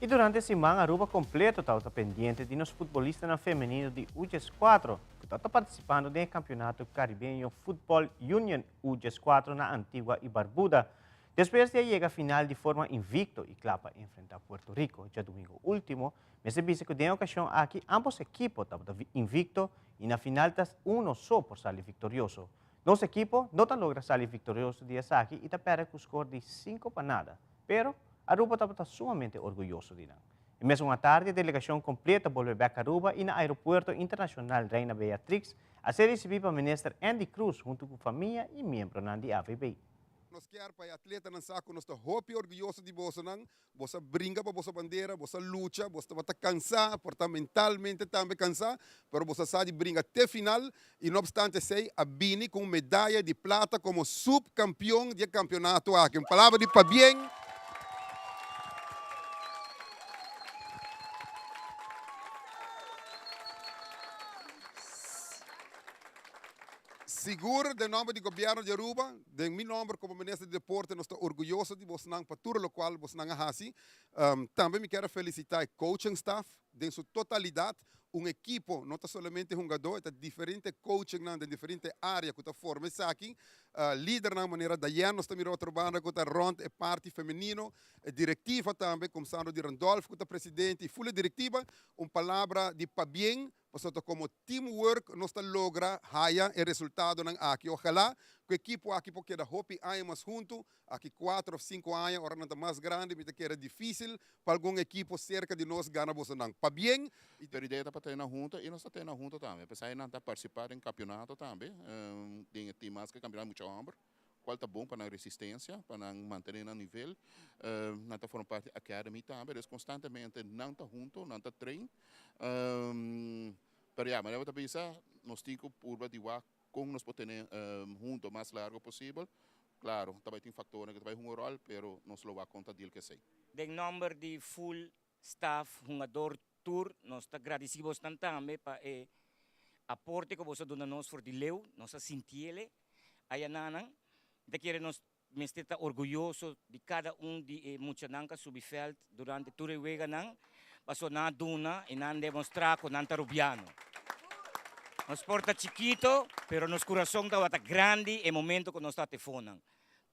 E durante a semana, Aruba completo está pendiente de nos futbolistas na feminino de UGES4, que está participando do campeonato caribenho Football Union UGES4 na Antigua e Barbuda. Depois de chegar a final de forma invicto e clapa enfrentar Puerto Rico, já domingo último, mas se que tem ocasião aqui, ambos equipos estavam invicto e na final está um só por sair vitorioso. Nosso equipo não logra sair vitorioso de aqui e está perde com o score de 5-0, pero Aruba está sumamente orgulhoso de nós. E mesmo à tarde, a delegação completa voltou a Aruba e no aeroporto internacional Reina Beatrix a ser recebida pelo ministro Andy Cruz junto com a família e membros da AVB. Nós queremos para atleta não saco, nós estamos muito orgulhosos de você não, você brinca para você bandeira, você luta, você vai estar cansado, porta mentalmente também cansado, mas você sabe brincar até final e não obstante sei a Bini com medalha de prata como subcampeão do campeonato aqui. Uma palavra de para bem. Seguro do nome do governo de Aruba, de meu nome como ministro de deporte, nós estamos orgulhosos de você para tudo o qual você não faz. Também me quero felicitar o coaching staff, em sua totalidade, equipo, não é somente jogador, é diferente coaching de diferente área que está formando aqui. Líder na maneira da Ian, nós estamos trabalhando com a Rond e parte feminino, diretiva também, começando de Randolph, que é presidente, e full diretiva, palavra de para bem. Portanto, como teamwork, nós logra haya o resultado aqui. Ojalá que o equipo aqui porque da hopi anos mais junto, aqui 4 ou 5 anos, agora não está mais grande, mas que era difícil para algum equipo cerca de nós ganhar você não. Para bem, e a ideia é para ter na junta e nós temos na junta também. Apesar de não estar participando em campeonato também, tem times que campeonato muito hambre. Qual está bom para a resistência, para manter no nível. Não está formando parte da academy também, eles constantemente não está junto, não está treino. Pero ya, mas eu também pensar, nós temos que curva de lá, como nós podemos junto o mais largo possível. Claro, também tem fatores que também um rol, pero nós lo vamos contar dele que sei. Em nome de full staff, jogador tour, nós estamos agradecidos também para o aporte que você dá nos for de leu, nós sentimos, aí nanang. De que nós estamos orgulhosos de cada de Muchananka Subifeld durante todo o ano, passou na duna e não demonstrar com Nanta Rubiano. Nos porta chiquito, pero nos coração está grande e momento que nós está telefonando.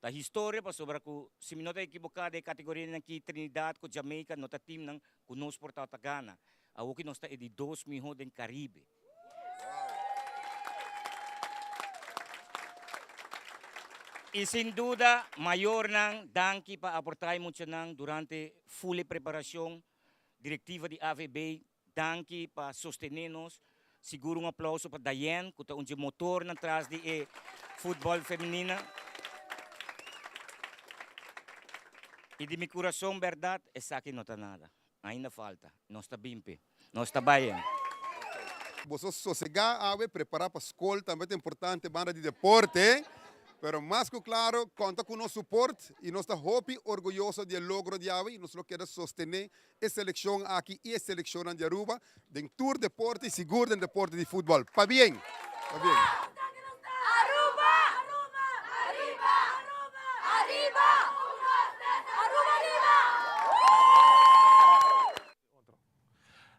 A história passou para que se não está equivocado a categoria aqui Trinidad com Jamaica, não está time não que nós porta a Gana. A o que nós está de 2 milhões em Caribe. E sem dúvida, maior nang danke para aportar muito nang durante full preparação diretiva de AVB, danke para sostener-nos. Seguro aplauso para Dayan, que está um motor na trás de futebol feminina. E de meu coração, verdade, essa aqui não está nada. Ainda falta. Nós está bimpe. Nós está bem. Você sossegar, preparar para a escola, também é importante, banda de deporte. Pero mais que claro, conta com o nosso suporte e nós estamos orgulhosos do logro de AVE e nós queremos sostener a seleção aqui e a seleção de Aruba em tour de deporte e seguro em deporte de futebol. Para bem! Para bem! Aruba! Aruba! Arriba! Aruba! Arriba! Aruba! Arriba!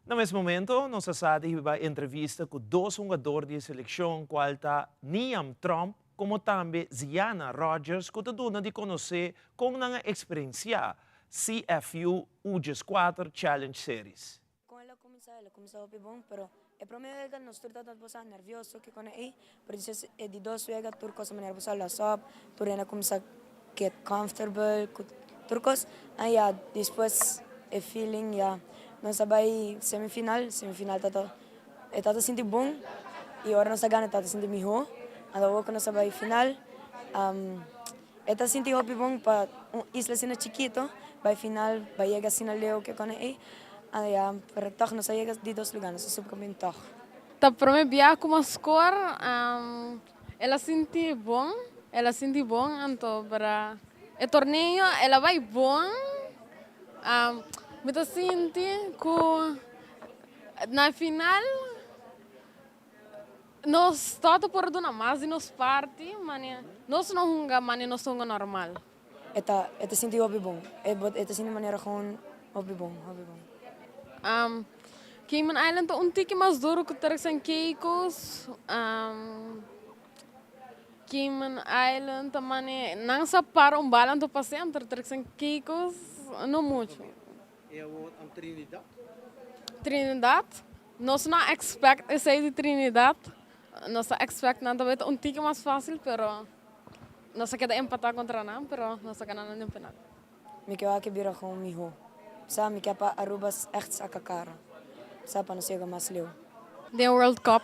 No mesmo momento, nós tivemos uma entrevista com 2 jogadores de seleção, qual está Niam Trump, como também Ziana Rogers, que está dando de conhecer com uma experiência CFU U14 Challenge Series. Com ela começou bom, pero é primeiro que nós estamos todos nerviosos que com aí, por isso é de dois vezes turcos me nervoso lá sob, turena começa get comfortable, turcos, aí depois é feeling nós vai semifinal tá sentindo bom e agora nós ganha tá sentindo melhor, agora que nós vai final, tá sentindo bom para isla sina chiquito, vai final, vai chegar sina leo que com aí. Pero toch nós chega de dois lugares, subcampeão toch. Tá para mim biar com uma score, ela senti bom, então para o torneio ela vai bom, me tá senti que na final nós todos por uma mais e nos parte, mas nós não hunga, mas nós hunga normal. Eta senti bom, eta senti maneira gewoon bom. Cayman Island to un tiki mas duro que terus ang Caicos. Cayman Island tamane nang sa para balan to passeio terus ang Caicos não muito. E a Trinidad? Trinidad, nós não expect essa de Trinidad. Nós expect nada bem un tiki mais fácil, pero nós queda empatar contra não, pero nós ganhamos no final. Me que vai que vira com miho. Sabe que para Aruba echt sa kakara. Sabe para não chegar mais leu. The World Cup.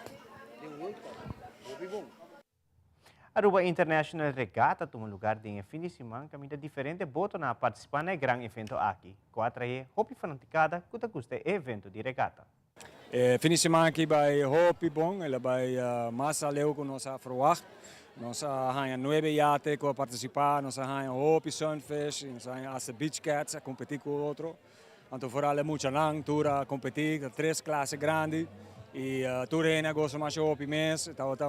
Aruba International Regatta toma lugar em fim de semana, caminha diferente boto na participar no grande evento aqui. Quatro é hopi fanaticada, que custa evento de regata. Fim de semana aqui vai hopi bom, ela vai mais leu com nossa verwacht. Nós temos 9 iates que participar, nós temos hopi sunfish, nós temos as beach cats a competir com o outro. Então, vooral é muito lang, tour a competir, 3 classes grandes. E tour é gosto mais hopi mês, então está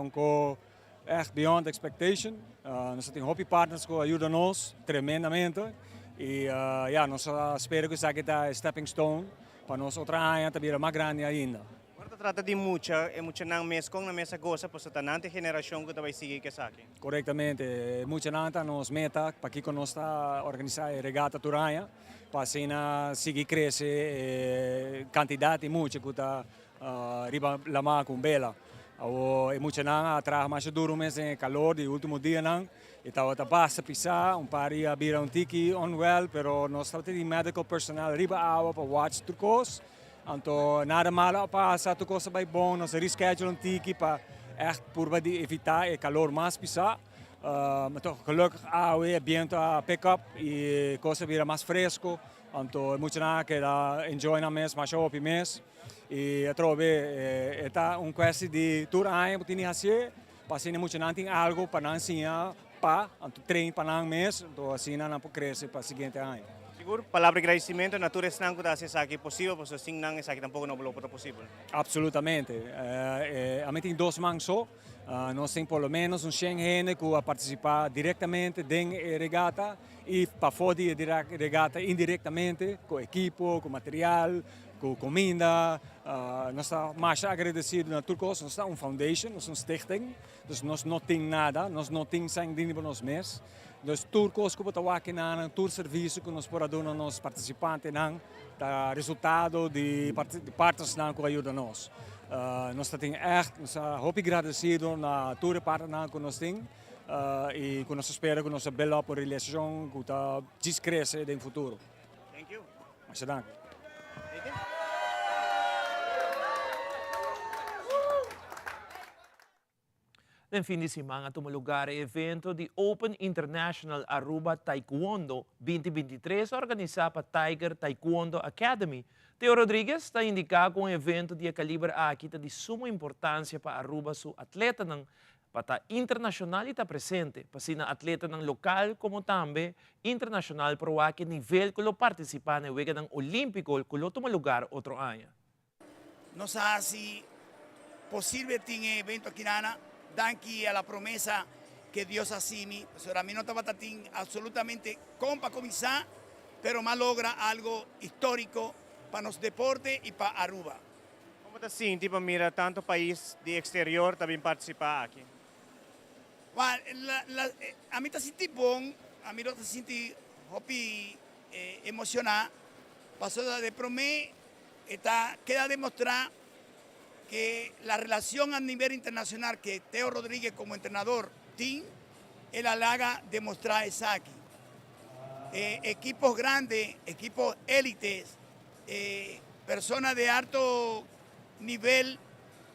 echt beyond expectation. Nós temos hopi partners que ajudam nós tremendamente. E nós esperamos que isso aqui é stepping stone para nós outra ano também mais grande ainda. Trata de mucha nang mes com na mesa goza pois a tanante geração que vai seguir que saque. Corretamente, mucha nanta nos meta para que nós está organizar a regata Turanha, para assim seguir crescer quantidade muita que está riba lama com bela. E mucha nang atrás mais duro mês em calor de último dia nang, e tava tá basta pisar par dia bira tiki unwell, pero nós tava de medical personnel riba água para watch turcos. Então, nada mal passa, tudo coisa vai bom, nós reschedule tiki para por evitar o calor mais pisar. Mas gelukkig é bem a pick-up e coisa vira mais fresco. Então, é muito nada que dá enjoy na mês, mais hopi mês. E eu trouxe questão de tour aí, porque tinha assim, para muito nada tem algo para não ensinar, para treino para não mês, então assim não pode crescer para o seguinte ano. Seguro, palavra de agradecimento, natura não que está aqui possível, porque assim não é aqui tampouco não é possível. Absolutamente. A mim tem 2 mãos só. Nós temos pelo menos 100 gente que vai participar diretamente da regata e para fora da regata indiretamente, com equipo, com material, com comida. Nós estamos mais agradecidos na Turcos, nós estamos uma foundation, nós somos stichting, dus nós não temos nada, nós não temos sangue para nós mesmos. Dus Turcos que estão aqui na tour serviço que nós podemos dar aos participantes não, da resultado de partners não que ajudam nós. Nós temos nós muito agradecidos na tour partner que nós temos e que nós esperamos que nossa bela relação que está crescer no futuro. Thank you. Mas dank. No fim de semana, toma lugar o evento de Open International Aruba Taekwondo 2023, organizado por Tiger Taekwondo Academy. Teo Rodrigues está indicado que um evento de calibre aqui de suma importância para Aruba, seu atleta para internacional está presente, para ser atleta local como também internacional para o nível que participa no Wega Olímpico que toma lugar outro ano. Não sei se possível ter evento aqui na danke a la promesa que Dios asimi. Ahora mí no estaba absolutamente para comenzar, pero más logra algo histórico para los deportes y para Aruba. ¿Cómo te sientes para mirar tanto país de exterior también participar aquí? A mí te siento bon, a mí te siento hopi emocionada. Pasó de Promé, queda demostrar que la relación a nivel internacional que Teo Rodríguez como entrenador tiene, él halaga demostrar esa aquí. Equipos grandes, equipos élites, personas de alto nivel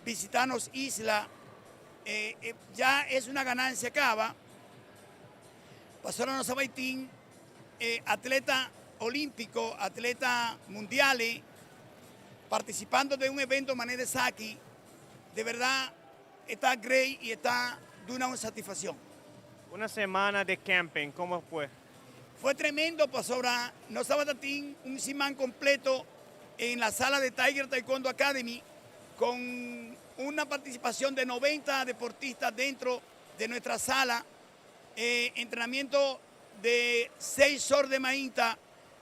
visitarnos isla, ya es una ganancia cava. Pasaron a Sabaitín, atleta olímpico, atleta mundiales, participando de un evento de manera Saki, de verdad está great y está de una satisfacción. Una semana de camping, ¿cómo fue? Fue tremendo, pues ahora nos Sabatatín, un simán completo en la sala de Tiger Taekwondo Academy, con una participación de 90 deportistas dentro de nuestra sala, entrenamiento de 6 horas de mañana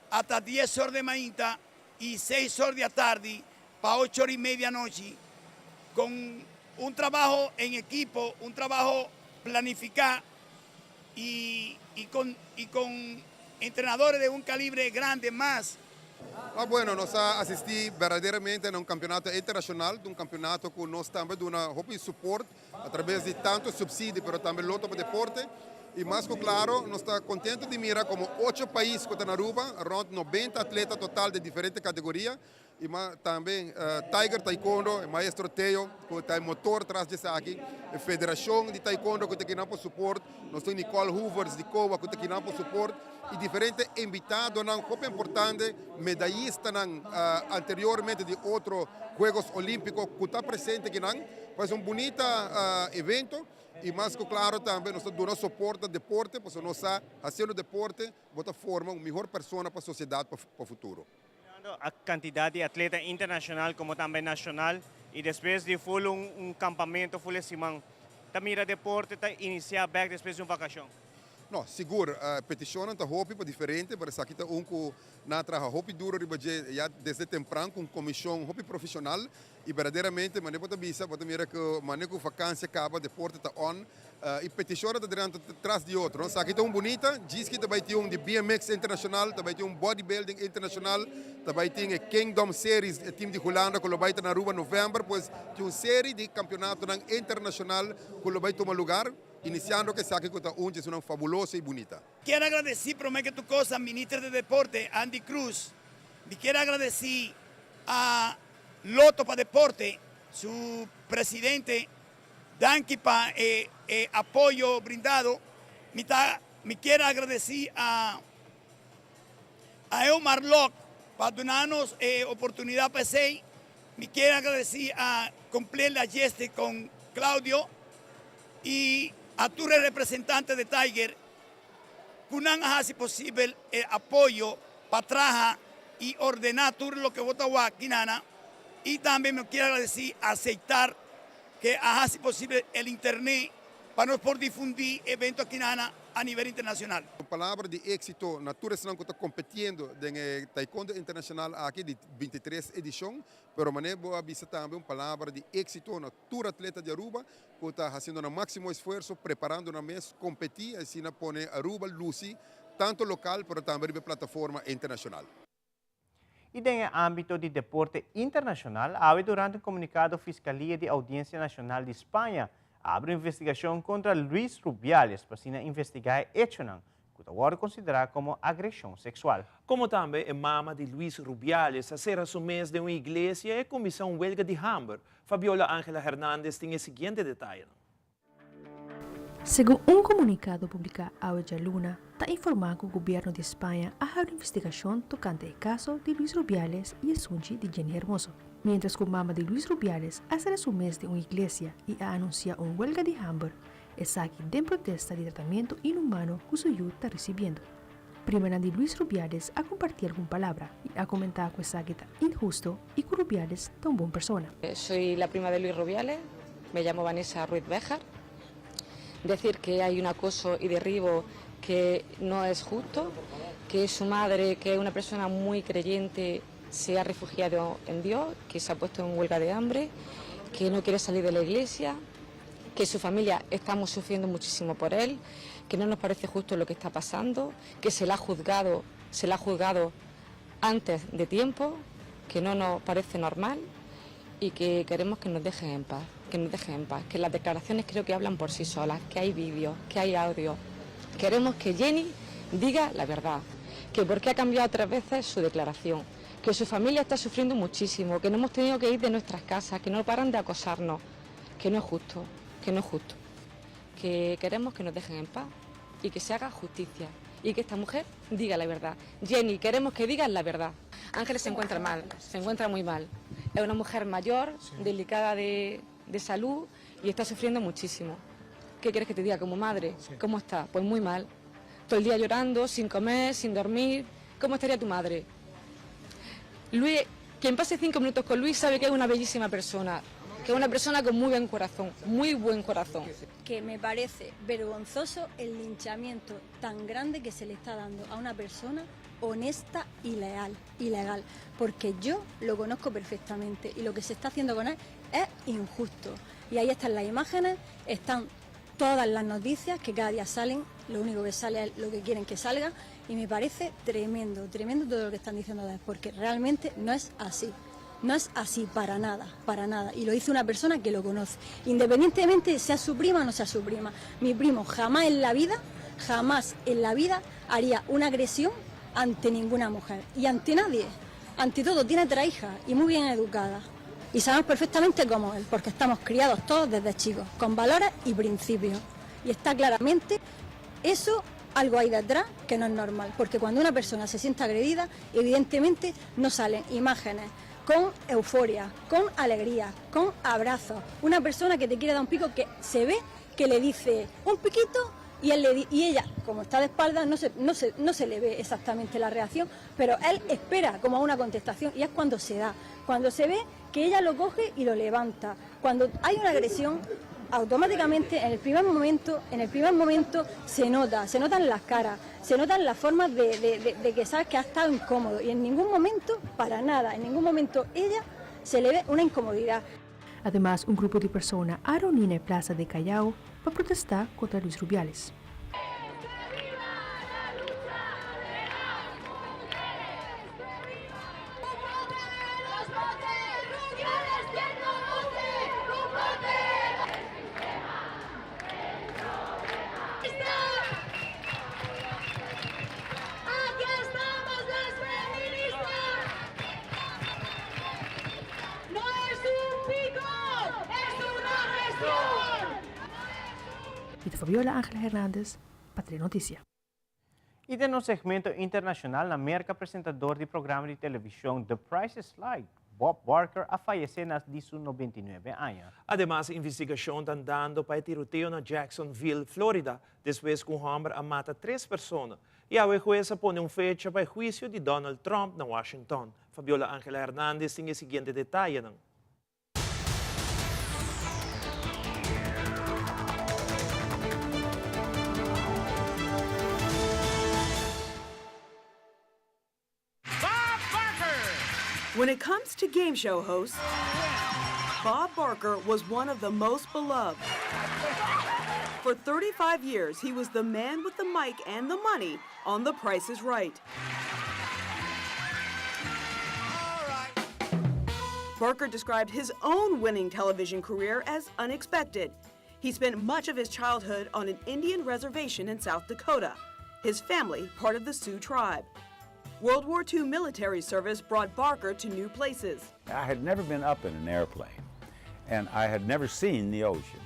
hasta 10 horas de mañana y 6 horas de tarde para 8 horas y media noche, con un trabajo en equipo, un trabajo planificado y con entrenadores de un calibre grande más. Bueno, nós assistimos verdadeiramente a um campeonato internacional, um campeonato que nós também damos suporte através de tanto subsídio, mas também outro deporte. E mais que claro, nós estamos contentes de mirar como 8 países que estão na Aruba, around 90 atletas total de diferentes categorias. E também Tiger Taekwondo, Maestro Teo, que está o motor atrás disso aqui, a Federação de Taekwondo, que está aqui para suporte, nós temos Nicole Hoovers de Coa, que está aqui para suporte, e diferentes invitados, muito importante, medalhistas anteriormente de outros Jogos Olímpicos, que está presente aqui, faz bonito evento. E mais que claro também nós damos suporte ao deporte, porque nós fazendo deporte, bota forma uma melhor pessoa para a sociedade para o futuro. A quantidade de atletas internacional como também nacional e depois de full campamento, full semana, também mira deporte, iniciar back depois de uma vacação. Não, seguro, a petição está roupa diferente, mas aqui está que na traja roupa duro já desde temprano com comissão roupa profissional e verdadeiramente mas pode bisa, pode mirar que mas que vacância acaba, deporte está on e petição está dentro atrás de outro. Não, aqui está bonita, diz que também tem de BMX internacional, também tem bodybuilding internacional, também tem Kingdom Series, time de Holanda que vai estar na Aruba em novembro, pois tem uma série de campeonatos internacional que vai tomar lugar. Iniciando que saque contra es una fabulosa y bonita. Quiero agradecer, prometo tu cosa, ministro de Deporte, Andy Cruz. Y quiero agradecer a Loto para Deporte, su presidente, Danky para apoyo brindado. Me quiero agradecer a Eomar Locke para darnos oportunidad para ser. Me quiero agradecer a cumplir la gesta con Claudio y a tu representante de Tiger, que hace posible el apoyo para trabajar y ordenar todo lo que vota aquí, y también me quiero agradecer aceptar que hace posible el internet para nos por difundir eventos aquí a nivel internacional. Palavra de éxito, Natura que está competindo no Taekwondo Internacional aqui de 23 edição, pero mané boa avisa também uma palavra de éxito, Natura Atleta de Aruba, que está fazendo o máximo esforço, preparando na mês competir, assim na pone Aruba Lucy, tanto local, pero também de plataforma internacional. E no âmbito de deporte internacional, há durante um comunicado a Fiscalia de Audiência Nacional de Espanha abre investigação contra Luis Rubiales para investigar hecho que agora considerado como agressão sexual. Como também a mama de Luis Rubiales a ser assumida de uma igreja e comissão huelga de Hamburg. Fabiola Ángela Hernández tem o seguinte detalhe. Según un comunicado publicado hoy Luna, está informado que el gobierno de España ha abierto investigación tocante el caso de Luis Rubiales y el sunchi de Jenny Hermoso, mientras que la mamá de Luis Rubiales hace su mes de una iglesia y ha anunciado una huelga de Hamburg, es aquí de protesta de tratamiento inhumano que su ayuda está recibiendo. Primero de Luis Rubiales ha compartido alguna palabra y ha comentado que es injusto y que Rubiales es una buena persona. Soy la prima de Luis Rubiales, me llamo Vanessa Ruiz Béjar. Decir que hay un acoso y derribo que no es justo, que su madre, que es una persona muy creyente, se ha refugiado en Dios, que se ha puesto en huelga de hambre, que no quiere salir de la iglesia, que su familia estamos sufriendo muchísimo por él, que no nos parece justo lo que está pasando, que se le ha juzgado se la ha juzgado antes de tiempo, que no nos parece normal y que queremos que nos dejen en paz, que las declaraciones creo que hablan por sí solas, que hay vídeos, que hay audio. Queremos que Jenny diga la verdad, que por qué ha cambiado 3 veces su declaración, que su familia está sufriendo muchísimo, que no hemos tenido que ir de nuestras casas, que no paran de acosarnos, que no es justo, que queremos que nos dejen en paz y que se haga justicia y que esta mujer diga la verdad. Jenny, queremos que digas la verdad. Ángeles se encuentra mal, se encuentra muy mal. Es una mujer mayor, delicada de salud y está sufriendo muchísimo. ¿Qué quieres que te diga como madre? ¿Cómo está? Pues muy mal. Todo el día llorando, sin comer, sin dormir. ¿Cómo estaría tu madre? Luis, quien pase 5 minutos con Luis sabe que es una bellísima persona, que es una persona con muy buen corazón. Que me parece vergonzoso el linchamiento tan grande que se le está dando a una persona honesta y legal, porque yo lo conozco perfectamente y lo que se está haciendo con él es injusto. Y ahí están las imágenes, están todas las noticias que cada día salen, lo único que sale es lo que quieren que salga y me parece tremendo todo lo que están diciendo de él, porque realmente no es así. No es así para nada, y lo dice una persona que lo conoce, independientemente sea su prima o no sea su prima. Mi primo jamás en la vida haría una agresión ante ninguna mujer y ante nadie, ante todo. Tiene 3 hijas y muy bien educadas y sabemos perfectamente cómo es, porque estamos criados todos desde chicos, con valores y principios, y está claramente eso. Algo hay detrás que no es normal, porque cuando una persona se siente agredida, evidentemente no salen imágenes con euforia, con alegría, con abrazos. Una persona que te quiere dar un pico, que se ve que le dice un piquito y ella, como está de espaldas, no se le ve exactamente la reacción, pero él espera como una contestación y es cuando se da, cuando se ve que ella lo coge y lo levanta. Cuando hay una agresión, automáticamente en el primer momento se notan las caras, se notan las formas de que sabes que ha estado incómodo y en ningún momento, para nada, en ningún momento ella se le ve una incomodidad. Además, un grupo de personas ha reunido en la Plaza de Callao para protestar contra Luis Rubiales. Fabiola Ángela Hernández, Patria Noticia. E no segmento internacional, na América, apresentador do programa de televisão The Price is Right, Bob Barker, a falecer nas 99 anos. Además, investigação está dando para tiroteio na Jacksonville, Florida, depois que um homem mata 3 pessoas. E a jueza põe fecha para o juízo de Donald Trump na Washington. Fabiola Ángela Hernández tem o seguinte detalhe. When it comes to game show hosts, Bob Barker was one of the most beloved. For 35 years, he was the man with the mic and the money on The Price is Right. Barker described his own winning television career as unexpected. He spent much of his childhood on an Indian reservation in South Dakota, his family part of the Sioux tribe. World War II military service brought Barker to new places. I had never been up in an airplane, and I had never seen the ocean,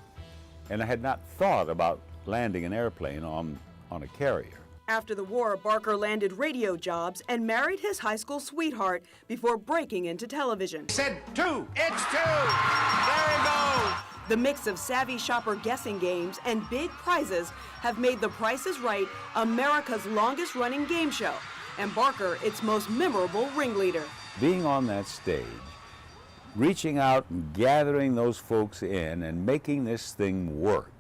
and I had not thought about landing an airplane on a carrier. After the war, Barker landed radio jobs and married his high school sweetheart before breaking into television. Said 2, it's 2, there he goes. The mix of savvy shopper guessing games and big prizes have made The Price is Right America's longest-running game show, and Barker its most memorable ringleader. Being on that stage, reaching out and gathering those folks in and making this thing work,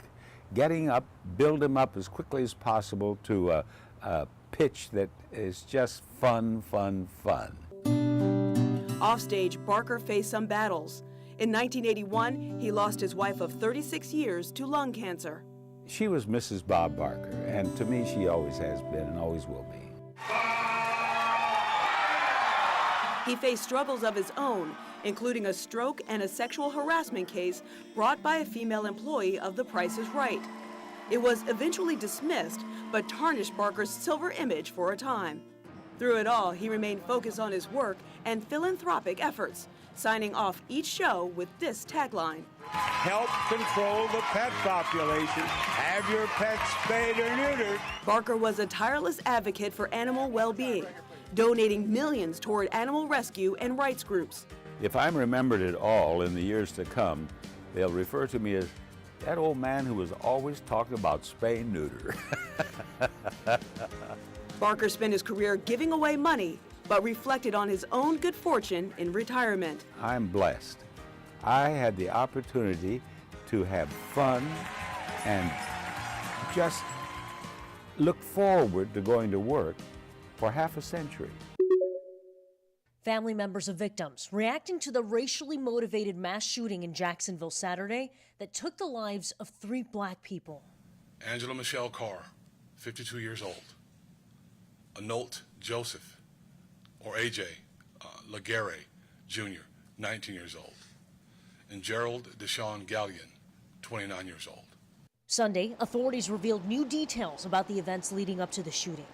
getting up, build them up as quickly as possible to a pitch that is just fun, fun, fun. Offstage, Barker faced some battles. In 1981, he lost his wife of 36 years to lung cancer. She was Mrs. Bob Barker, and to me she always has been and always will be. He faced struggles of his own, including a stroke and a sexual harassment case brought by a female employee of The Price is Right. It was eventually dismissed, but tarnished Barker's silver image for a time. Through it all, he remained focused on his work and philanthropic efforts, signing off each show with this tagline: Help control the pet population. Have your pets spayed or neutered. Barker was a tireless advocate for animal well-being, donating millions toward animal rescue and rights groups. If I'm remembered at all in the years to come, they'll refer to me as that old man who was always talking about spay and neuter. Barker spent his career giving away money, but reflected on his own good fortune in retirement. I'm blessed. I had the opportunity to have fun and just look forward to going to work for half a century. Family members of victims reacting to the racially motivated mass shooting in Jacksonville Saturday that took the lives of 3 black people. Angela Michelle Carr, 52 years old. Anolt Joseph, or AJ Laguerre Jr., 19 years old. And Gerald Deshaun Gallion, 29 years old. Sunday, authorities revealed new details about the events leading up to the shooting.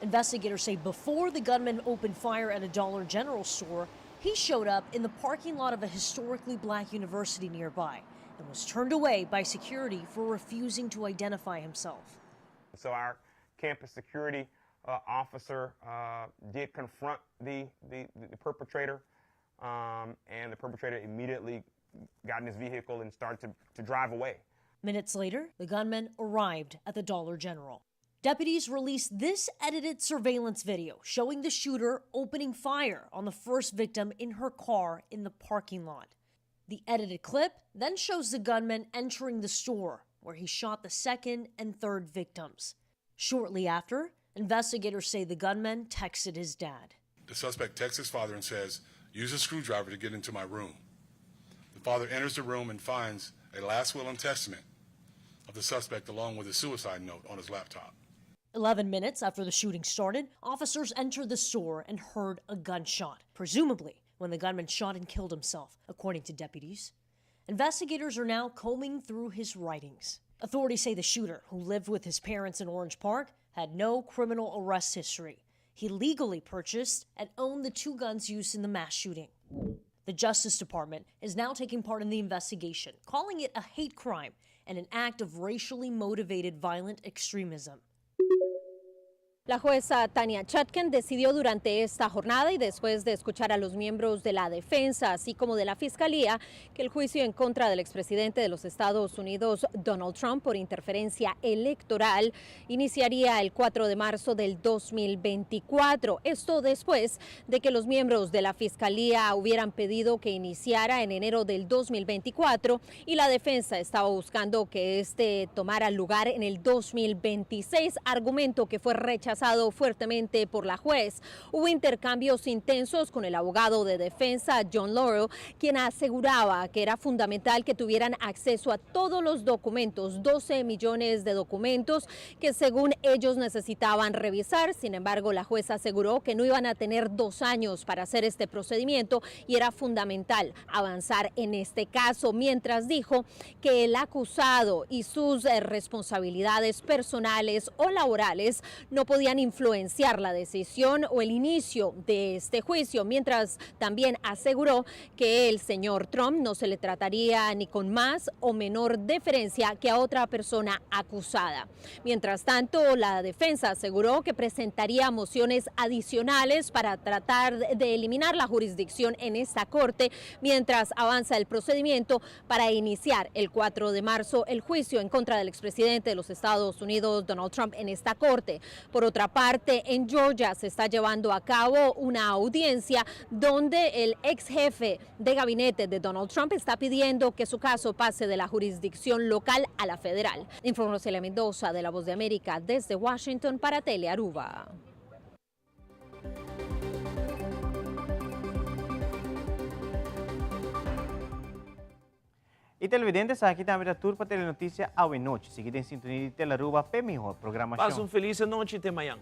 Investigators say before the gunman opened fire at a Dollar General store, he showed up in the parking lot of a historically black university nearby and was turned away by security for refusing to identify himself. So our campus security officer did confront the perpetrator, and the perpetrator immediately got in his vehicle and started to drive away. Minutes later, the gunman arrived at the Dollar General. Deputies released this edited surveillance video showing the shooter opening fire on the first victim in her car in the parking lot. The edited clip then shows the gunman entering the store, where he shot the second and third victims. Shortly after, investigators say the gunman texted his dad. The suspect texts his father and says, "Use a screwdriver to get into my room." The father enters the room and finds a last will and testament of the suspect along with a suicide note on his laptop. 11 minutes after the shooting started, officers entered the store and heard a gunshot, presumably when the gunman shot and killed himself, according to deputies. Investigators are now combing through his writings. Authorities say the shooter, who lived with his parents in Orange Park, had no criminal arrest history. He legally purchased and owned the 2 guns used in the mass shooting. The Justice Department is now taking part in the investigation, calling it a hate crime and an act of racially motivated violent extremism. La jueza Tanya Chutkan decidió durante esta jornada y después de escuchar a los miembros de la defensa, así como de la fiscalía, que el juicio en contra del expresidente de los Estados Unidos, Donald Trump, por interferencia electoral, iniciaría el 4 de marzo del 2024. Esto después de que los miembros de la fiscalía hubieran pedido que iniciara en enero del 2024 y la defensa estaba buscando que este tomara lugar en el 2026, argumento que fue rechazado fuertemente por la juez. Hubo intercambios intensos con el abogado de defensa, John Laurel, quien aseguraba que era fundamental que tuvieran acceso a todos los documentos, 12 millones de documentos que según ellos necesitaban revisar. Sin embargo, la jueza aseguró que no iban a tener 2 años para hacer este procedimiento y era fundamental avanzar en este caso, mientras dijo que el acusado y sus responsabilidades personales o laborales no podían influenciar la decisión o el inicio de este juicio, mientras también aseguró que el señor Trump no se le trataría ni con más o menor deferencia que a otra persona acusada. Mientras tanto, la defensa aseguró que presentaría mociones adicionales para tratar de eliminar la jurisdicción en esta corte mientras avanza el procedimiento para iniciar el 4 de marzo el juicio en contra del expresidente de los Estados Unidos, Donald Trump, en esta corte. Por otra parte, en Georgia se está llevando a cabo una audiencia donde el ex jefe de gabinete de Donald Trump está pidiendo que su caso pase de la jurisdicción local a la federal. Informó Celia Mendoza de La Voz de América desde Washington para Telearuba. Y televidentes, aqui também a turpa Telenotícia ao noite. Seguida em sintonia de Telearuba, para melhor programação. Passa feliz noite e até amanhã.